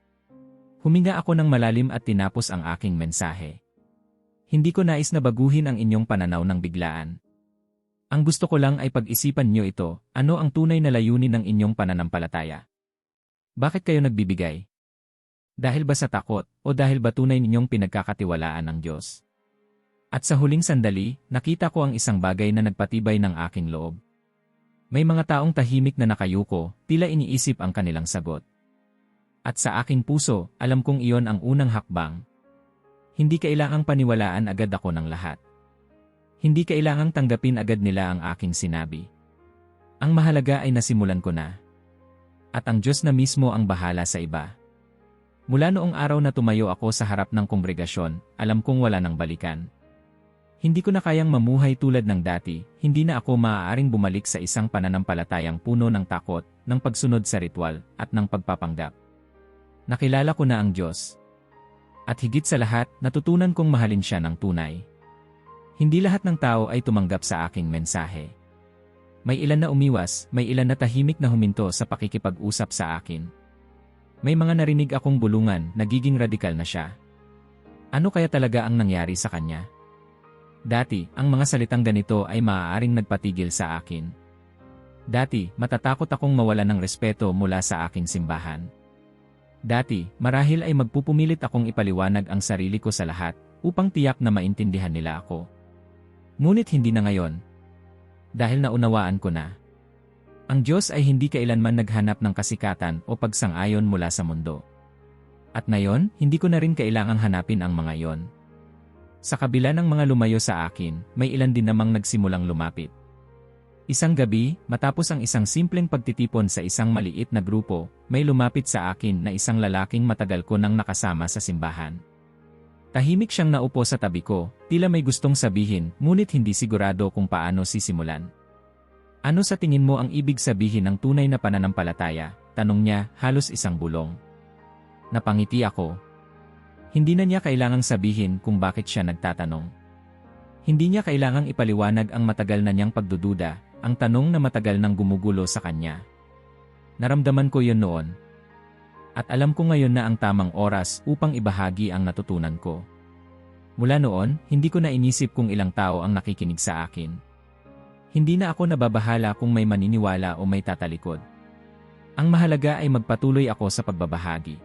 Speaker 1: Huminga ako ng malalim at tinapos ang aking mensahe. Hindi ko nais na baguhin ang inyong pananaw ng biglaan. Ang gusto ko lang ay pag-isipan niyo ito, ano ang tunay na layunin ng inyong pananampalataya. Bakit kayo nagbibigay? Dahil ba sa takot, o dahil ba tunay ninyong pinagkakatiwalaan ng Diyos? At sa huling sandali, nakita ko ang isang bagay na nagpatibay ng aking loob. May mga taong tahimik na nakayuko, tila iniisip ang kanilang sagot. At sa aking puso, alam kong iyon ang unang hakbang. Hindi kailangang paniwalaan agad ako ng lahat. Hindi kailangang tanggapin agad nila ang aking sinabi. Ang mahalaga ay nasimulan ko na. At ang Diyos na mismo ang bahala sa iba. Mula noong araw na tumayo ako sa harap ng kongregasyon, alam kong wala nang balikan. Hindi ko na kayang mamuhay tulad ng dati, hindi na ako maaaring bumalik sa isang pananampalatayang puno ng takot, ng pagsunod sa ritual, at ng pagpapanggap. Nakilala ko na ang Diyos. At higit sa lahat, natutunan kong mahalin siya ng tunay. Hindi lahat ng tao ay tumanggap sa aking mensahe. May ilan na umiwas, may ilan na tahimik na huminto sa pakikipag-usap sa akin. May mga narinig akong bulungan, nagiging radikal na siya. Ano kaya talaga ang nangyari sa kanya? Dati, ang mga salitang ganito ay maaaring nagpatigil sa akin. Dati, matatakot akong mawala ng respeto mula sa aking simbahan. Dati, marahil ay magpupumilit akong ipaliwanag ang sarili ko sa lahat, upang tiyak na maintindihan nila ako. Ngunit hindi na ngayon. Dahil naunawaan ko na. Ang Diyos ay hindi kailanman naghanap ng kasikatan o pagsang-ayon mula sa mundo. At ngayon, hindi ko na rin kailangang hanapin ang mga iyon. Sa kabila ng mga lumayo sa akin, may ilan din namang nagsimulang lumapit. Isang gabi, matapos ang isang simpleng pagtitipon sa isang maliit na grupo, may lumapit sa akin na isang lalaking matagal ko nang nakasama sa simbahan. Tahimik siyang naupo sa tabi ko, tila may gustong sabihin, ngunit hindi sigurado kung paano sisimulan. Ano sa tingin mo ang ibig sabihin ng tunay na pananampalataya? Tanong niya, halos isang bulong. Napangiti ako. Hindi na niya kailangang sabihin kung bakit siya nagtatanong. Hindi niya kailangang ipaliwanag ang matagal na niyang pagdududa, ang tanong na matagal nang gumugulo sa kanya. Naramdaman ko yun noon. At alam ko ngayon na ang tamang oras upang ibahagi ang natutunan ko. Mula noon, hindi ko na inisip kung ilang tao ang nakikinig sa akin. Hindi na ako nababahala kung may maniniwala o may tatalikod. Ang mahalaga ay magpatuloy ako sa pagbabahagi.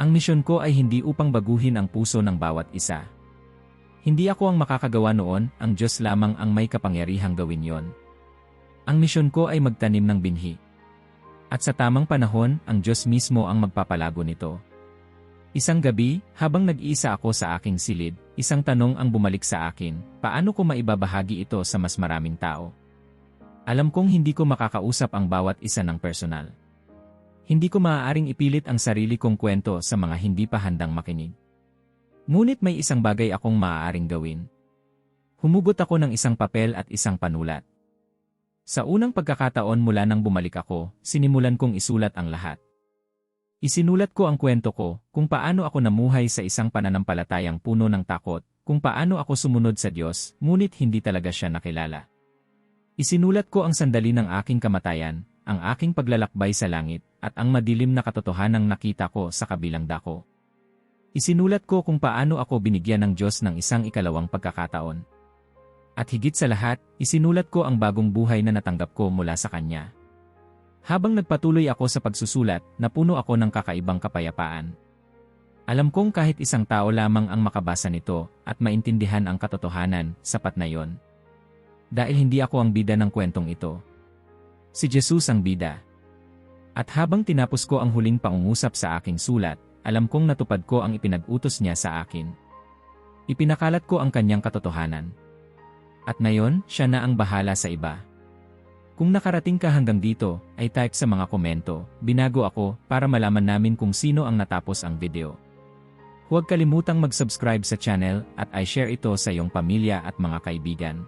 Speaker 1: Ang misyon ko ay hindi upang baguhin ang puso ng bawat isa. Hindi ako ang makakagawa noon, ang Diyos lamang ang may kapangyarihang gawin yon. Ang misyon ko ay magtanim ng binhi. At sa tamang panahon, ang Diyos mismo ang magpapalago nito. Isang gabi, habang nag-iisa ako sa aking silid, isang tanong ang bumalik sa akin, paano ko maibabahagi ito sa mas maraming tao? Alam kong hindi ko makakausap ang bawat isa ng personal. Hindi ko maaaring ipilit ang sarili kong kwento sa mga hindi pa handang makinig. Ngunit may isang bagay akong maaaring gawin. Humugot ako ng isang papel at isang panulat. Sa unang pagkakataon mula nang bumalik ako, sinimulan kong isulat ang lahat. Isinulat ko ang kwento ko, kung paano ako namuhay sa isang pananampalatayang puno ng takot, kung paano ako sumunod sa Diyos, ngunit hindi talaga siya nakilala. Isinulat ko ang sandali ng aking kamatayan, ang aking paglalakbay sa langit, at ang madilim na katotohanang nakita ko sa kabilang dako. Isinulat ko kung paano ako binigyan ng Diyos ng isang ikalawang pagkakataon. At higit sa lahat, isinulat ko ang bagong buhay na natanggap ko mula sa Kanya. Habang nagpatuloy ako sa pagsusulat, napuno ako ng kakaibang kapayapaan. Alam kong kahit isang tao lamang ang makabasa nito at maintindihan ang katotohanan, sapat na yon. Dahil hindi ako ang bida ng kwentong ito. Si Jesus ang bida. At habang tinapos ko ang huling pangungusap sa aking sulat, alam kong natupad ko ang ipinag-utos niya sa akin. Ipinakalat ko ang kanyang katotohanan. At ngayon, siya na ang bahala sa iba. Kung nakarating ka hanggang dito, ay type sa mga komento, binago ako, para malaman namin kung sino ang natapos ang video. Huwag kalimutang mag-subscribe sa channel at i-share ito sa iyong pamilya at mga kaibigan.